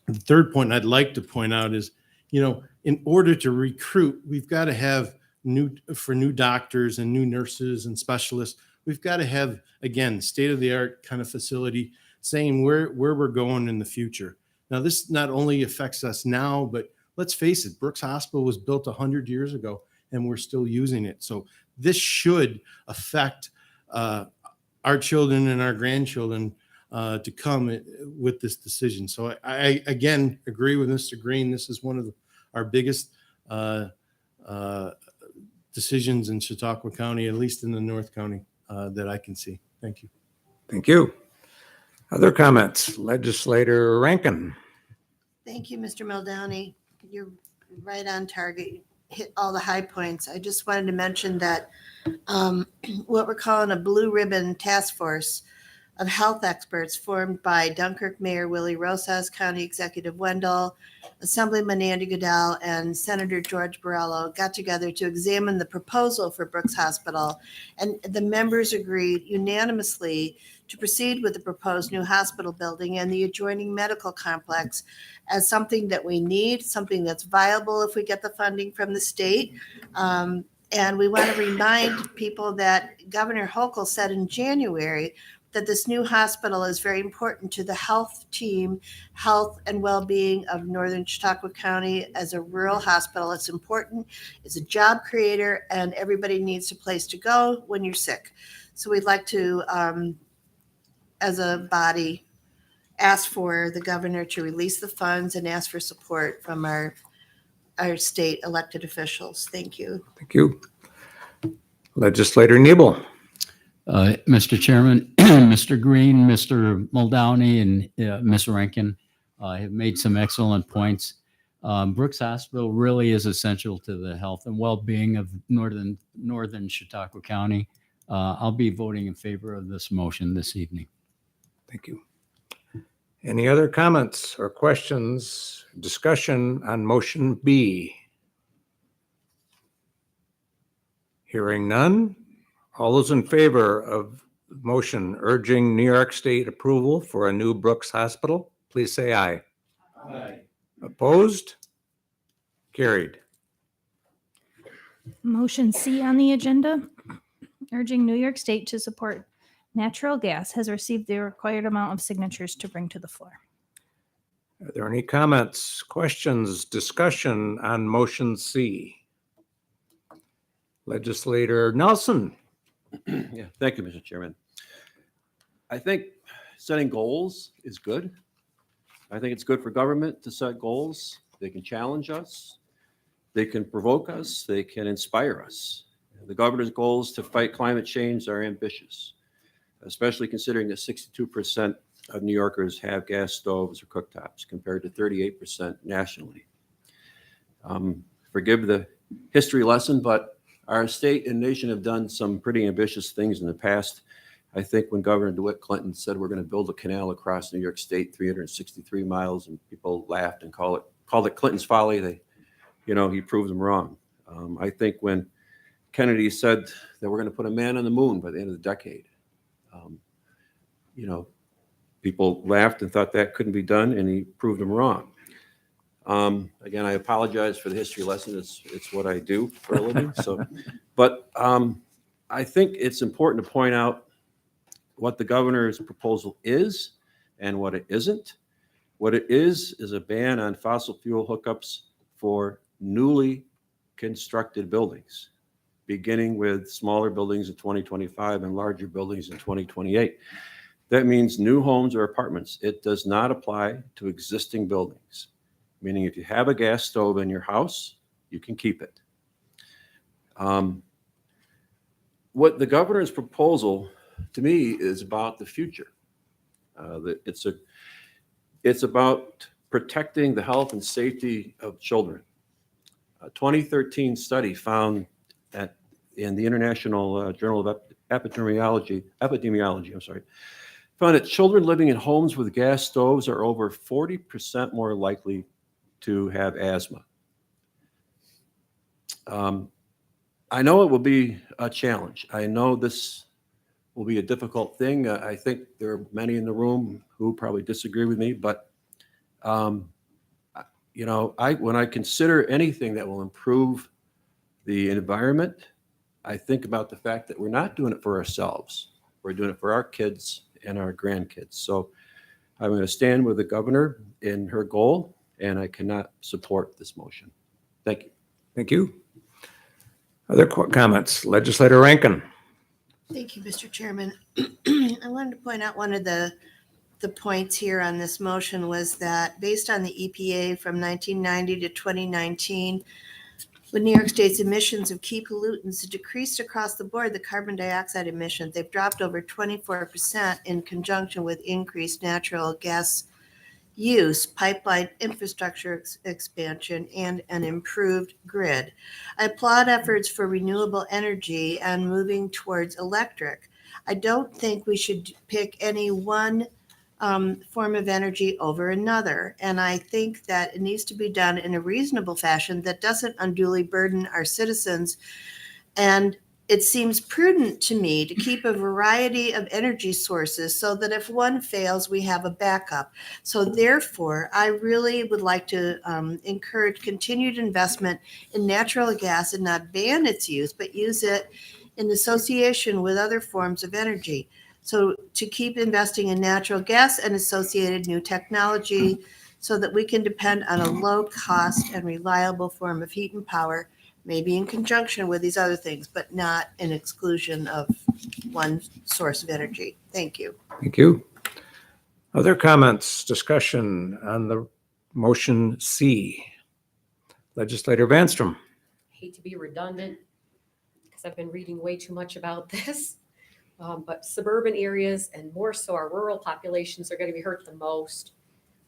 the third point I'd like to point out is, in order to recruit, we've got to have new doctors and new nurses and specialists. We've got to have, again, state-of-the-art kind of facility saying where we're going in the future. Now, this not only affects us now, but let's face it, Brooks Hospital was built 100 years ago, and we're still using it. So this should affect our children and our grandchildren to come with this decision. So I again agree with Mr. Green. This is one of our biggest decisions in Chautauqua County, at least in the North County, that I can see. Thank you. Thank you. Other comments? Legislator Rankin. Thank you, Mr. Muldowney. You're right on target. You hit all the high points. I just wanted to mention that what we're calling a blue ribbon task force of health experts formed by Dunkirk Mayor Willie Rosas, County Executive Wendell, Assemblyman Andy Goodell, and Senator George Borrello got together to examine the proposal for Brooks Hospital, and the members agreed unanimously to proceed with the proposed new hospital building and the adjoining medical complex as something that we need, something that's viable if we get the funding from the state. And we want to remind people that Governor Hochul said in January that this new hospital is very important to the health team, health and well-being of Northern Chautauqua County. As a rural hospital, it's important. It's a job creator, and everybody needs a place to go when you're sick. So we'd like to, as a body, ask for the governor to release the funds and ask for support from our state elected officials. Thank you. Thank you. Legislator Nebel. Mr. Chairman, Mr. Green, Mr. Muldowney, and Ms. Rankin have made some excellent points. Brooks Hospital really is essential to the health and well-being of northern Chautauqua County. I'll be voting in favor of this motion this evening. Thank you. Any other comments or questions, discussion on motion B? Hearing none. All those in favor of motion urging New York State approval for a new Brooks Hospital, please say aye. Aye. Opposed? Carried. Motion C on the agenda, urging New York State to support natural gas, has received the required amount of signatures to bring to the floor. Are there any comments, questions, discussion on motion C? Legislator Nelson. Yeah, thank you, Mr. Chairman. I think setting goals is good. I think it's good for government to set goals. They can challenge us. They can provoke us. They can inspire us. The governor's goals to fight climate change are ambitious, especially considering that 62% of New Yorkers have gas stoves or cooktops compared to 38% nationally. Forgive the history lesson, but our state and nation have done some pretty ambitious things in the past. I think when Governor DeWitt Clinton said we're going to build a canal across New York State, 363 miles, and people laughed and called it Clinton's folly, he proved them wrong. I think when Kennedy said that we're going to put a man on the moon by the end of the decade, people laughed and thought that couldn't be done, and he proved them wrong. Again, I apologize for the history lesson. It's what I do for a living. But I think it's important to point out what the governor's proposal is and what it isn't. What it is a ban on fossil fuel hookups for newly constructed buildings, beginning with smaller buildings in 2025 and larger buildings in 2028. That means new homes or apartments. It does not apply to existing buildings, meaning if you have a gas stove in your house, you can keep it. What the governor's proposal to me is about the future. It's about protecting the health and safety of children. A 2013 study found that in the International Journal of Epidemiology, found that children living in homes with gas stoves are over 40% more likely to have asthma. I know it will be a challenge. I know this will be a difficult thing. I think there are many in the room who probably disagree with me, but when I consider anything that will improve the environment, I think about the fact that we're not doing it for ourselves. We're doing it for our kids and our grandkids. So I'm going to stand with the governor in her goal, and I cannot support this motion. Thank you. Thank you. Other comments? Legislator Rankin. Thank you, Mr. Chairman. I wanted to point out one of the points here on this motion was that based on the EPA from 1990 to 2019, when New York State's emissions of key pollutants decreased across the board, the carbon dioxide emissions, they've dropped over 24% in conjunction with increased natural gas use, pipeline infrastructure expansion, and an improved grid. I applaud efforts for renewable energy and moving towards electric. I don't think we should pick any one form of energy over another. And I think that it needs to be done in a reasonable fashion that doesn't unduly burden our citizens. And it seems prudent to me to keep a variety of energy sources so that if one fails, we have a backup. So therefore, I really would like to encourage continued investment in natural gas and not ban its use, but use it in association with other forms of energy. So to keep investing in natural gas and associated new technology so that we can depend on a low cost and reliable form of heat and power, maybe in conjunction with these other things, but not in exclusion of one source of energy. Thank you. Thank you. Other comments, discussion on the motion C? Legislator Vanstrom. Hate to be redundant because I've been reading way too much about this. But suburban areas and more so our rural populations are going to be hurt the most.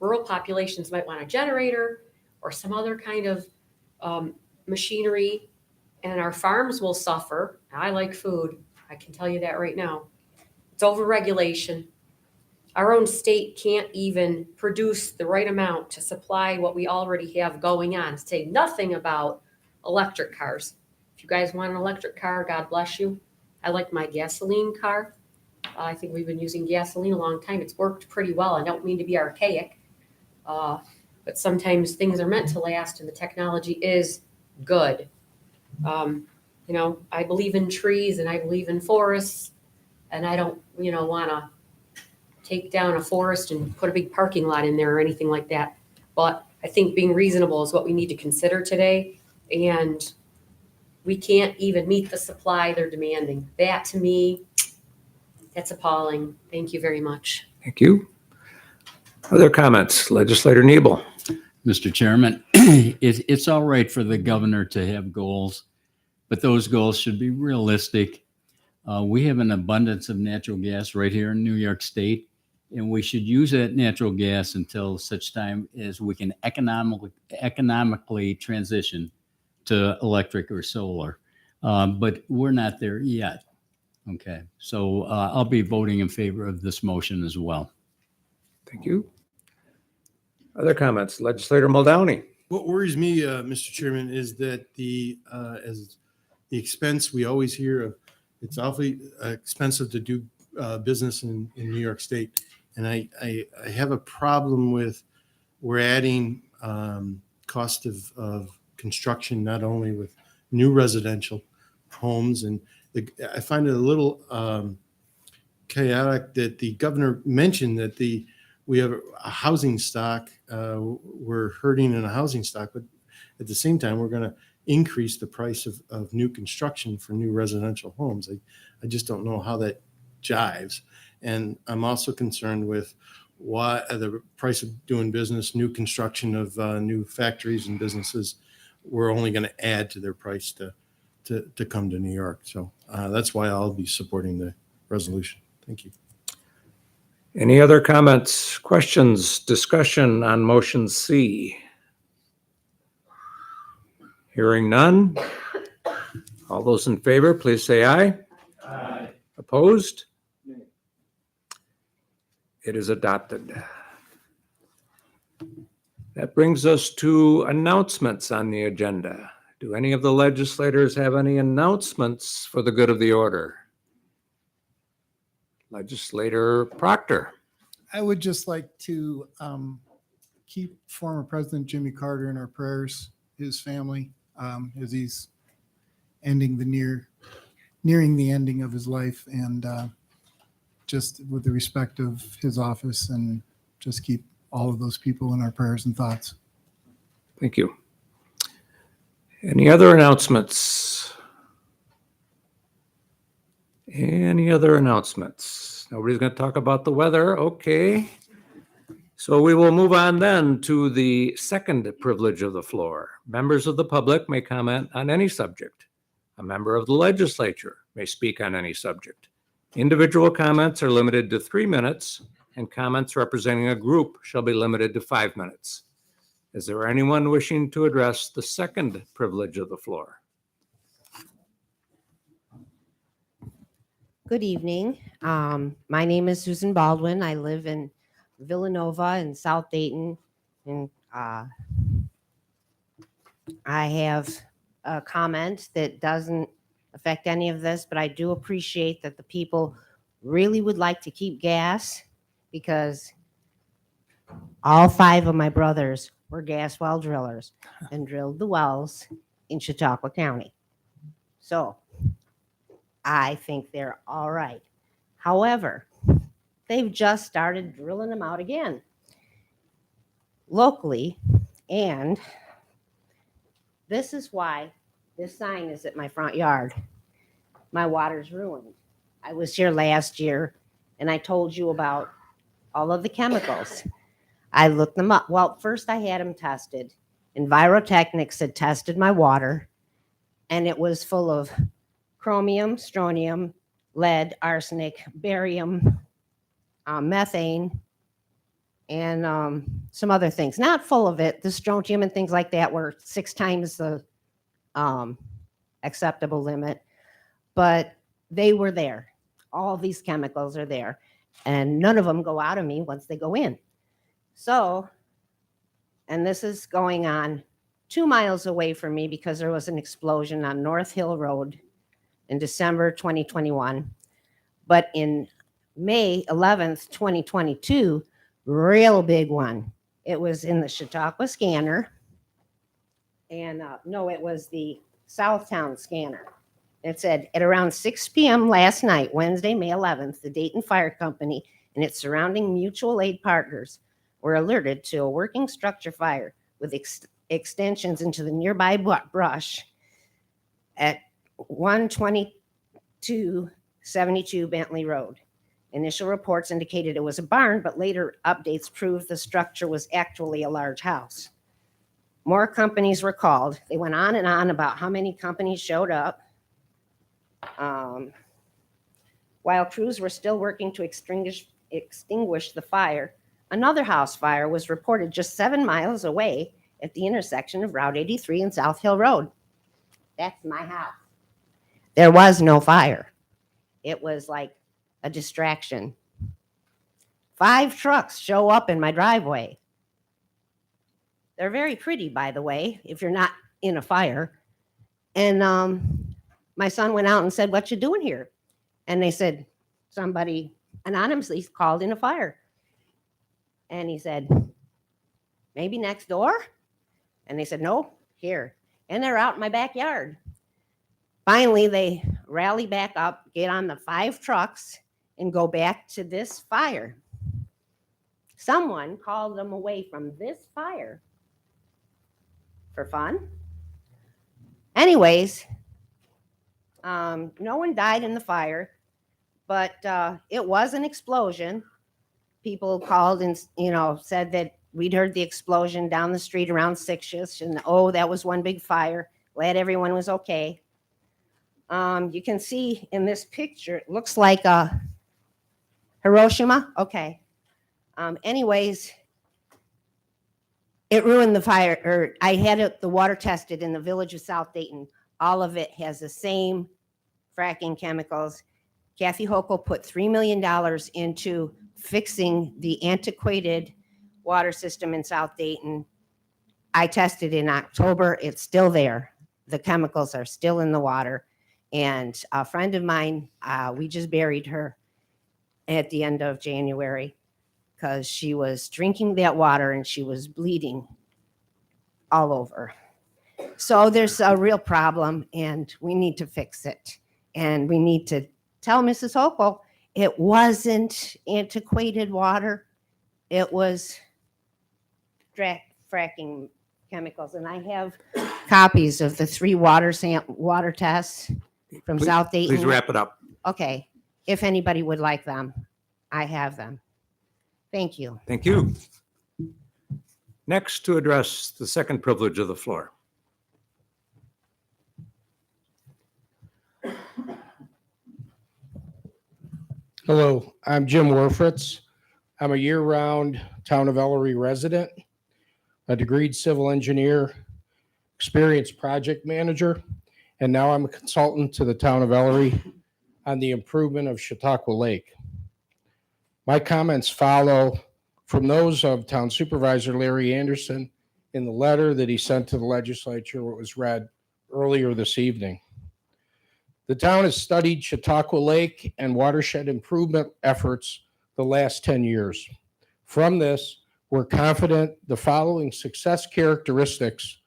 Rural populations might want a generator or some other kind of machinery, and our farms will suffer. I like food. I can tell you that right now. It's overregulation. Our own state can't even produce the right amount to supply what we already have going on. Say nothing about electric cars. If you guys want an electric car, God bless you. I like my gasoline car. I think we've been using gasoline a long time. It's worked pretty well. I don't mean to be archaic, but sometimes things are meant to last, and the technology is good. You know, I believe in trees and I believe in forests, and I don't, want to take down a forest and put a big parking lot in there or anything like that. But I think being reasonable is what we need to consider today. And we can't even meet the supply they're demanding. That, to me, that's appalling. Thank you very much. Thank you. Other comments? Legislator Nebel. Mr. Chairman, it's all right for the governor to have goals, but those goals should be realistic. We have an abundance of natural gas right here in New York State, and we should use that natural gas until such time as we can economically transition to electric or solar. But we're not there yet. Okay, so I'll be voting in favor of this motion as well. Thank you. Other comments? Legislator Muldowney. What worries me, Mr. Chairman, is that as the expense we always hear of, it's awfully expensive to do business in New York State. And I have a problem with, we're adding cost of construction, not only with new residential homes. And I find it a little chaotic that the governor mentioned that we have a housing stock. We're hurting in a housing stock, but at the same time, we're going to increase the price of new construction for new residential homes. I just don't know how that jives. And I'm also concerned with why the price of doing business, new construction of new factories and businesses, we're only going to add to their price to come to New York. So that's why I'll be supporting the resolution. Thank you. Any other comments, questions, discussion on motion C? Hearing none. All those in favor, please say aye. Aye. Opposed? It is adopted. That brings us to announcements on the agenda. Do any of the legislators have any announcements for the good of the order? Legislator Proctor. I would just like to keep former President Jimmy Carter in our prayers, his family, as he's nearing the ending of his life, and just with the respect of his office, and just keep all of those people in our prayers and thoughts. Thank you. Any other announcements? Any other announcements? Nobody's going to talk about the weather. Okay. So we will move on then to the second privilege of the floor. Members of the public may comment on any subject. A member of the legislature may speak on any subject. Individual comments are limited to 3 minutes, and comments representing a group shall be limited to 5 minutes. Is there anyone wishing to address the second privilege of the floor? Good evening. My name is Susan Baldwin. I live in Villanova in South Dayton. And I have a comment that doesn't affect any of this, but I do appreciate that the people really would like to keep gas, because all 5 of my brothers were gas well drillers and drilled the wells in Chautauqua County. So I think they're all right. However, they've just started drilling them out again locally, and this is why this sign is at my front yard. My water's ruined. I was here last year, and I told you about all of the chemicals. I looked them up. Well, first I had them tested. Envirotechnics had tested my water, and it was full of chromium, strontium, lead, arsenic, barium, methane, and some other things. Not full of it. The strontium and things like that were 6 times the acceptable limit, but they were there. All these chemicals are there, and none of them go out of me once they go in. So, and this is going on 2 miles away from me because there was an explosion on North Hill Road in December 2021. But in May 11th, 2022, real big one. It was in the Chautauqua scanner. And no, it was the Southtown scanner. It said at around 6 p.m. last night, Wednesday, May 11th, the Dayton Fire Company and its surrounding mutual aid partners were alerted to a working structure fire with extensions into the nearby brush at 12272 Bentley Road. Initial reports indicated it was a barn, but later updates proved the structure was actually a large house. More companies were called. They went on and on about how many companies showed up. While crews were still working to extinguish the fire, another house fire was reported just 7 miles away at the intersection of Route 83 and South Hill Road. That's my house. There was no fire. It was like a distraction. 5 trucks show up in my driveway. They're very pretty, by the way, if you're not in a fire. And my son went out and said, "What you doing here?" And they said, somebody anonymously called in a fire. And he said, "Maybe next door?" And they said, "No, here." And they're out in my backyard. Finally, they rally back up, get on the 5 trucks, and go back to this fire. Someone called them away from this fire for fun. Anyways, no one died in the fire, but it was an explosion. People called and said that we'd heard the explosion down the street around 6ish, and that was one big fire. Glad everyone was okay. You can see in this picture, it looks like Hiroshima. Okay. Anyways, it ruined the fire, or I had the water tested in the village of South Dayton. All of it has the same fracking chemicals. Kathy Hochul put $3 million into fixing the antiquated water system in South Dayton. I tested in October. It's still there. The chemicals are still in the water. And a friend of mine, we just buried her at the end of January because she was drinking that water and she was bleeding all over. So there's a real problem and we need to fix it. And we need to tell Mrs. Hochul it wasn't antiquated water. It was fracking chemicals. And I have copies of the 3 water tests from South Dayton. Please wrap it up. Okay. If anybody would like them, I have them. Thank you. Thank you. Next, to address the second privilege of the floor. Hello, I'm Jim Werfritz. I'm a year-round Town of Ellery resident, a degreed civil engineer, experienced project manager, and now I'm a consultant to the Town of Ellery on the improvement of Chautauqua Lake. My comments follow from those of Town Supervisor Larry Anderson in the letter that he sent to the legislature, what was read earlier this evening. The town has studied Chautauqua Lake and watershed improvement efforts the last 10 years. From this, we're confident the following success characteristics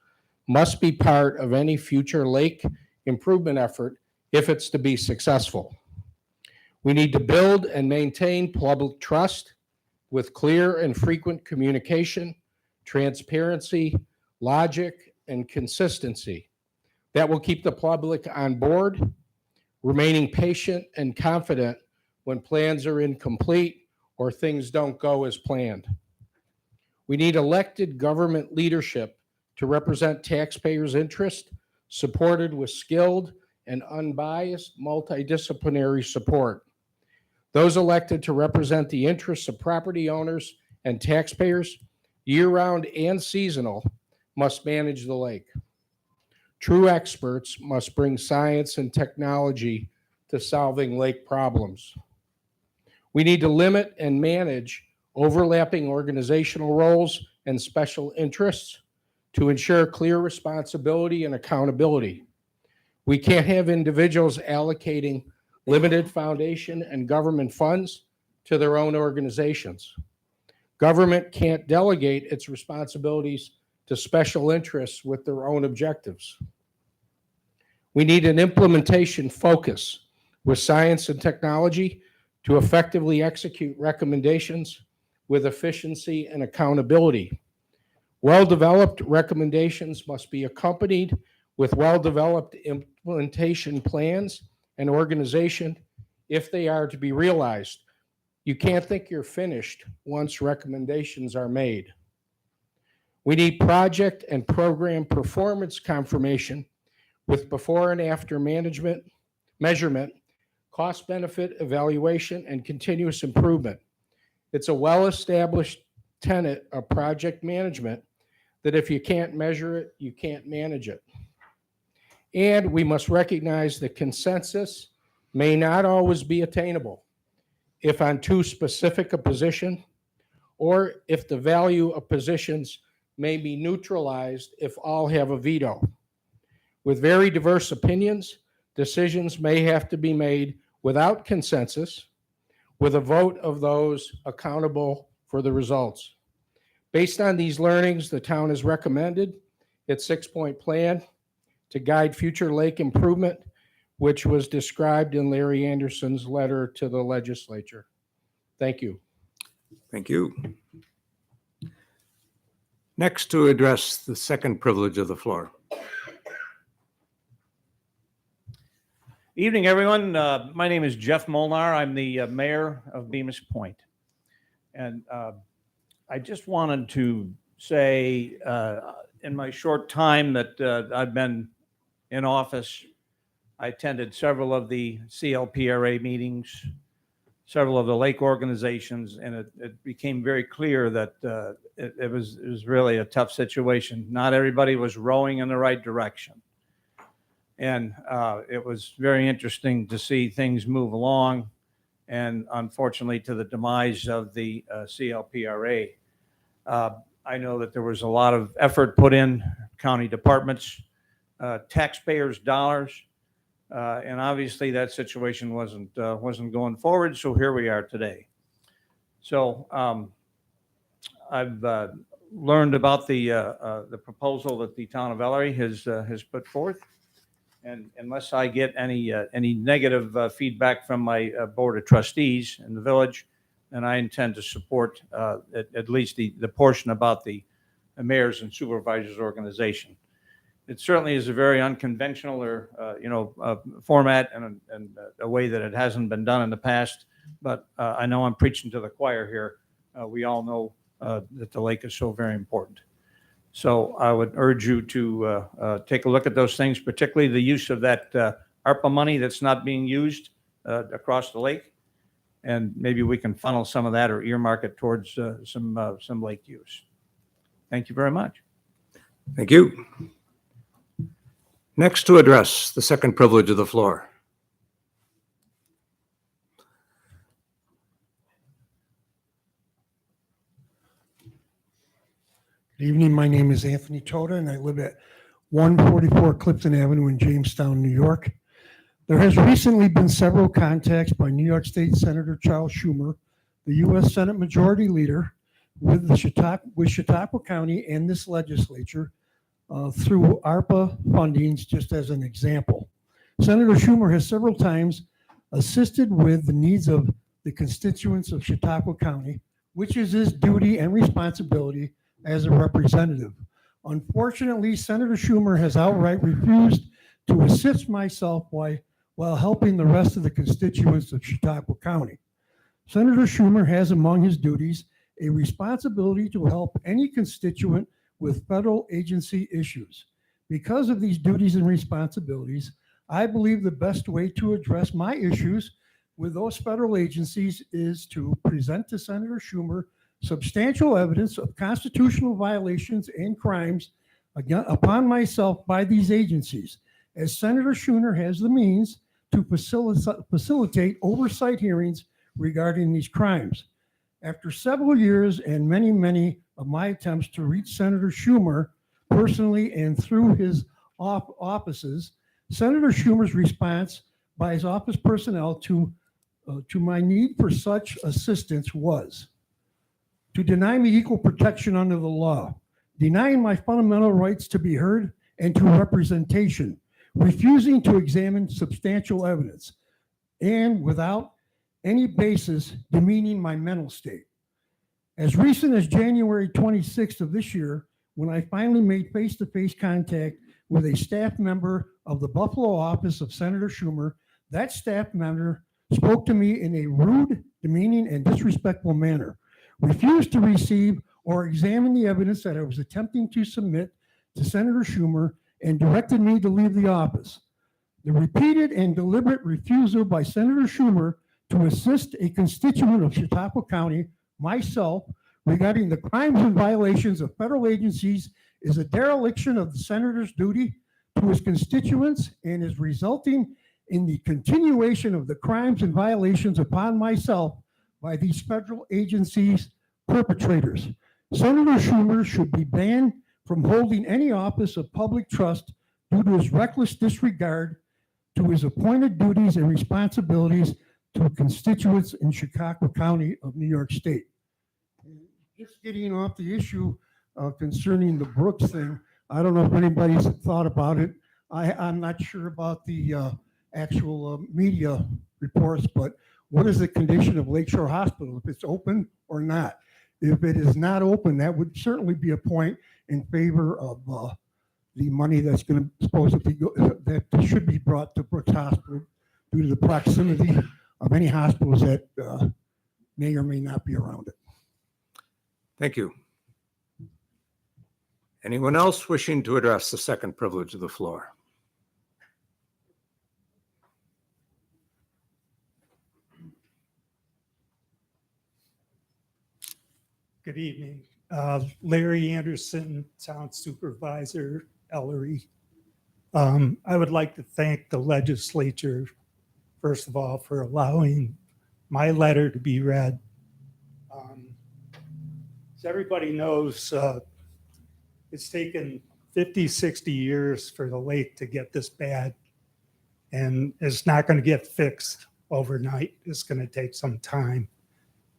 must be part of any future lake improvement effort if it's to be successful. We need to build and maintain public trust with clear and frequent communication, transparency, logic, and consistency. That will keep the public on board, remaining patient and confident when plans are incomplete or things don't go as planned. We need elected government leadership to represent taxpayers' interest, supported with skilled and unbiased multidisciplinary support. Those elected to represent the interests of property owners and taxpayers, year-round and seasonal, must manage the lake. True experts must bring science and technology to solving lake problems. We need to limit and manage overlapping organizational roles and special interests to ensure clear responsibility and accountability. We can't have individuals allocating limited foundation and government funds to their own organizations. Government can't delegate its responsibilities to special interests with their own objectives. We need an implementation focus with science and technology to effectively execute recommendations with efficiency and accountability. Well-developed recommendations must be accompanied with well-developed implementation plans and organization if they are to be realized. You can't think you're finished once recommendations are made. We need project and program performance confirmation with before and after measurement, cost-benefit evaluation, and continuous improvement. It's a well-established tenet of project management that if you can't measure it, you can't manage it. And we must recognize that consensus may not always be attainable if on too specific a position, or if the value of positions may be neutralized if all have a veto. With very diverse opinions, decisions may have to be made without consensus, with a vote of those accountable for the results. Based on these learnings, the town has recommended its 6-point plan to guide future lake improvement, which was described in Larry Anderson's letter to the legislature. Thank you. Thank you. Next, to address the second privilege of the floor. Evening, everyone. My name is Jeff Molnar. I'm the mayor of Bemis Point. And I just wanted to say in my short time that I've been in office, I attended several of the CLPRA meetings, several of the lake organizations, and it became very clear that it was really a tough situation. Not everybody was rowing in the right direction. And it was very interesting to see things move along, and unfortunately to the demise of the CLPRA. I know that there was a lot of effort put in, county departments, taxpayers' dollars, and obviously that situation wasn't going forward. So here we are today. So I've learned about the proposal that the town of Ellery has put forth. And unless I get any negative feedback from my board of trustees in the village, then I intend to support at least the portion about the mayors and supervisors organization. It certainly is a very unconventional format and a way that it hasn't been done in the past. But I know I'm preaching to the choir here. We all know that the lake is so very important. So I would urge you to take a look at those things, particularly the use of that ARPA money that's not being used across the lake. And maybe we can funnel some of that or earmark it towards some lake use. Thank you very much. Thank you. Next, to address the second privilege of the floor. Good evening. My name is Anthony Toda, and I live at 144 Clifton Avenue in Jamestown, New York. There has recently been several contacts by New York State Senator Charles Schumer, the U.S. Senate Majority Leader, with Chautauqua County and this legislature through ARPA fundings, just as an example. Senator Schumer has several times assisted with the needs of the constituents of Chautauqua County, which is his duty and responsibility as a representative. Unfortunately, Senator Schumer has outright refused to assist myself while helping the rest of the constituents of Chautauqua County. Senator Schumer has among his duties a responsibility to help any constituent with federal agency issues. Because of these duties and responsibilities, I believe the best way to address my issues with those federal agencies is to present to Senator Schumer substantial evidence of constitutional violations and crimes upon myself by these agencies, as Senator Schooner has the means to facilitate oversight hearings regarding these crimes. After several years and many of my attempts to reach Senator Schumer personally and through his offices, Senator Schumer's response by his office personnel to my need for such assistance was to deny me equal protection under the law, denying my fundamental rights to be heard and to representation, refusing to examine substantial evidence, and without any basis demeaning my mental state. As recent as January 26th of this year, when I finally made face-to-face contact with a staff member of the Buffalo office of Senator Schumer, that staff member spoke to me in a rude, demeaning, and disrespectful manner, refused to receive or examine the evidence that I was attempting to submit to Senator Schumer, and directed me to leave the office. The repeated and deliberate refusal by Senator Schumer to assist a constituent of Chautauqua County, myself, regarding the crimes and violations of federal agencies is a dereliction of the senator's duty to his constituents and is resulting in the continuation of the crimes and violations upon myself by these federal agencies' perpetrators. Senator Schumer should be banned from holding any office of public trust due to his reckless disregard to his appointed duties and responsibilities to constituents in Chautauqua County of New York State. Just getting off the issue concerning the Brooks thing, I don't know if anybody's thought about it. I'm not sure about the actual media reports, but what is the condition of Lakeshore Hospital, if it's open or not? If it is not open, that would certainly be a point in favor of the money that's going to supposedly go, that should be brought to Brooks Hospital due to the proximity of any hospitals that may or may not be around it. Thank you. Anyone else wishing to address the second privilege of the floor? Good evening. Larry Anderson, Town Supervisor, Ellery. I would like to thank the legislature, first of all, for allowing my letter to be read. As everybody knows, it's taken 50, 60 years for the lake to get this bad, and it's not going to get fixed overnight. It's going to take some time.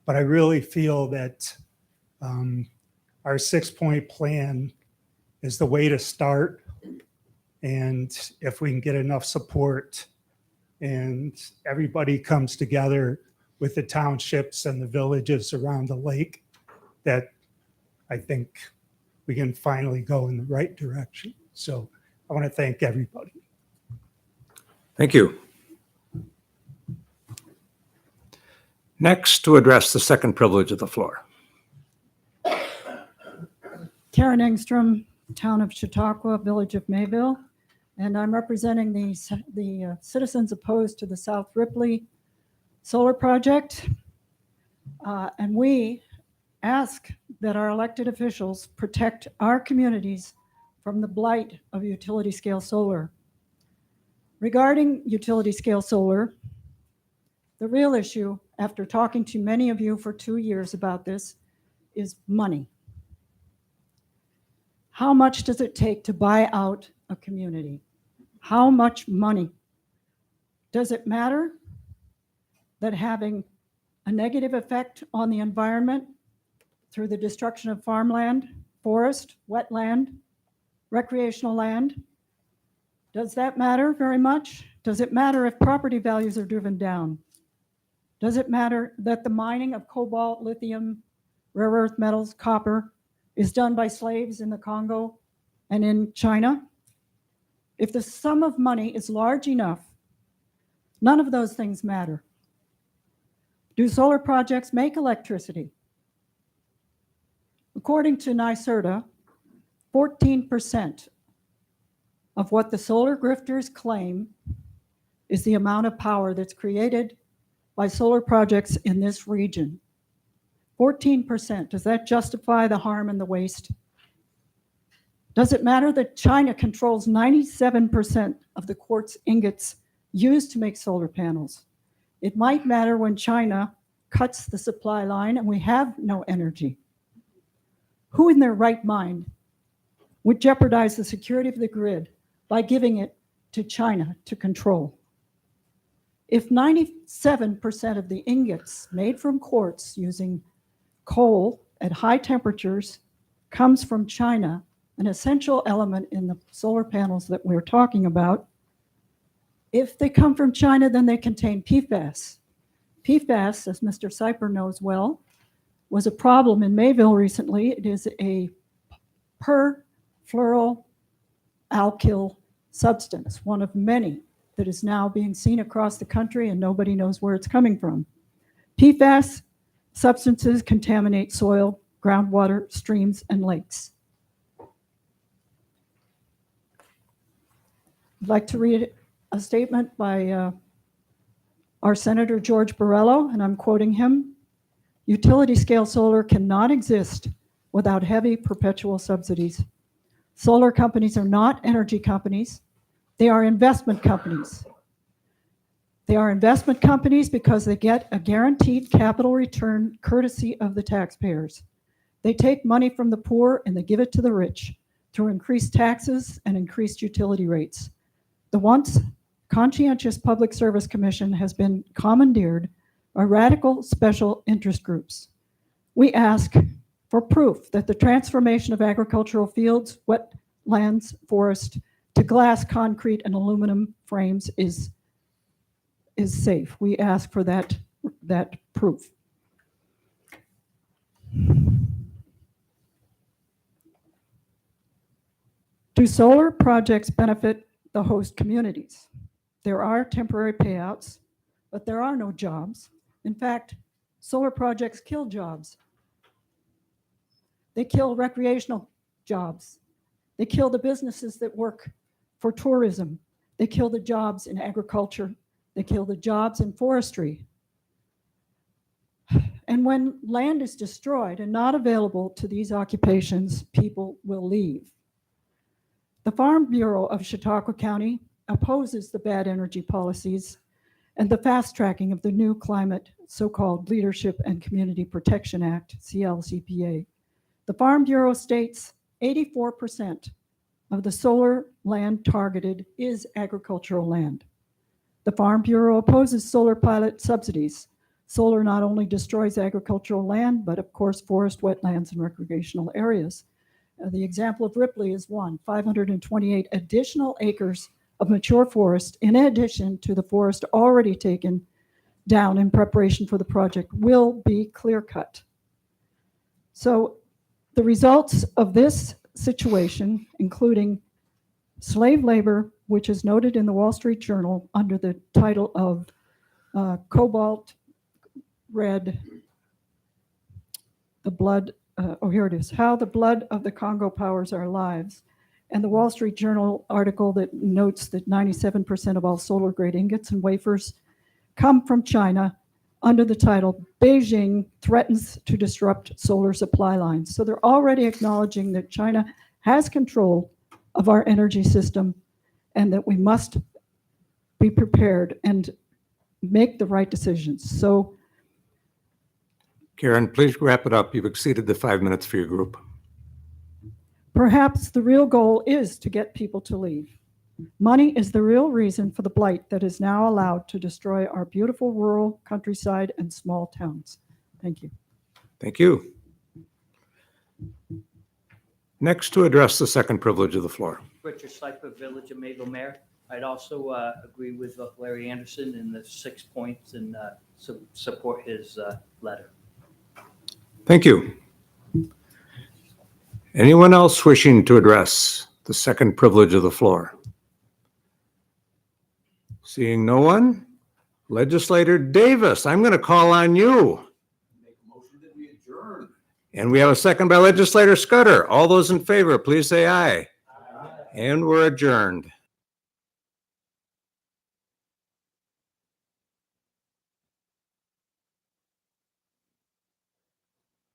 But I really feel that our 6-point plan is the way to start. And if we can get enough support and everybody comes together with the townships and the villages around the lake, that I think we can finally go in the right direction. So I want to thank everybody. Thank you. Next, to address the second privilege of the floor. Karen Engstrom, Town of Chautauqua, Village of Mayville, and I'm representing the citizens opposed to the South Ripley Solar Project. And we ask that our elected officials protect our communities from the blight of utility scale solar. Regarding utility scale solar, the real issue, after talking to many of you for 2 years about this, is money. How much does it take to buy out a community? How much money? Does it matter that having a negative effect on the environment through the destruction of farmland, forest, wetland, recreational land? Does that matter very much? Does it matter if property values are driven down? Does it matter that the mining of cobalt, lithium, rare earth metals, copper is done by slaves in the Congo and in China? If the sum of money is large enough, none of those things matter. Do solar projects make electricity? According to NYSERDA, 14% of what the solar grifters claim is the amount of power that's created by solar projects in this region. 14%. Does that justify the harm and the waste? Does it matter that China controls 97% of the quartz ingots used to make solar panels? It might matter when China cuts the supply line and we have no energy. Who in their right mind would jeopardize the security of the grid by giving it to China to control? If 97% of the ingots made from quartz using coal at high temperatures comes from China, an essential element in the solar panels that we're talking about, if they come from China, then they contain PFAS. PFAS, as Mr. Seiper knows well, was a problem in Mayville recently. It is a perfluoroalkyl substance, one of many that is now being seen across the country and nobody knows where it's coming from. PFAS substances contaminate soil, groundwater, streams, and lakes. I'd like to read a statement by our Senator George Borrello, and I'm quoting him. Utility scale solar cannot exist without heavy perpetual subsidies. Solar companies are not energy companies. They are investment companies. They are investment companies because they get a guaranteed capital return courtesy of the taxpayers. They take money from the poor and they give it to the rich through increased taxes and increased utility rates. The once conscientious Public Service Commission has been commandeered by radical special interest groups. We ask for proof that the transformation of agricultural fields, wetlands, forest to glass, concrete, and aluminum frames is safe. We ask for that proof. Do solar projects benefit the host communities? There are temporary payouts, but there are no jobs. In fact, solar projects kill jobs. They kill recreational jobs. They kill the businesses that work for tourism. They kill the jobs in agriculture. They kill the jobs in forestry. And when land is destroyed and not available to these occupations, people will leave. The Farm Bureau of Chautauqua County opposes the bad energy policies and the fast tracking of the new climate, so-called Leadership and Community Protection Act, CLCPA. The Farm Bureau states 84% of the solar land targeted is agricultural land. The Farm Bureau opposes solar pilot subsidies. Solar not only destroys agricultural land, but of course, forest, wetlands, and recreational areas. The example of Ripley is one, 528 additional acres of mature forest, in addition to the forest already taken down in preparation for the project, will be clear cut. So the results of this situation, including slave labor, which is noted in the Wall Street Journal under the title of Cobalt Red, the blood, here it is, How the Blood of the Congo Powers Our Lives, and the Wall Street Journal article that notes that 97% of all solar grade ingots and wafers come from China under the title, Beijing Threatens to Disrupt Solar Supply Lines. So they're already acknowledging that China has control of our energy system and that we must be prepared and make the right decisions. So Karen, please wrap it up. You've exceeded the 5 minutes for your group. perhaps the real goal is to get people to leave. Money is the real reason for the blight that is now allowed to destroy our beautiful rural countryside and small towns. Thank you. Thank you. Next to address the second privilege of the floor. Richard Seiper, Village of Mayville Mayor. I'd also agree with Larry Anderson in the 6 points and support his letter. Thank you. Anyone else wishing to address the second privilege of the floor? Seeing no one, Legislator Davis, I'm going to call on you. And we have a second by Legislator Scudder. All those in favor, please say aye. And we're adjourned.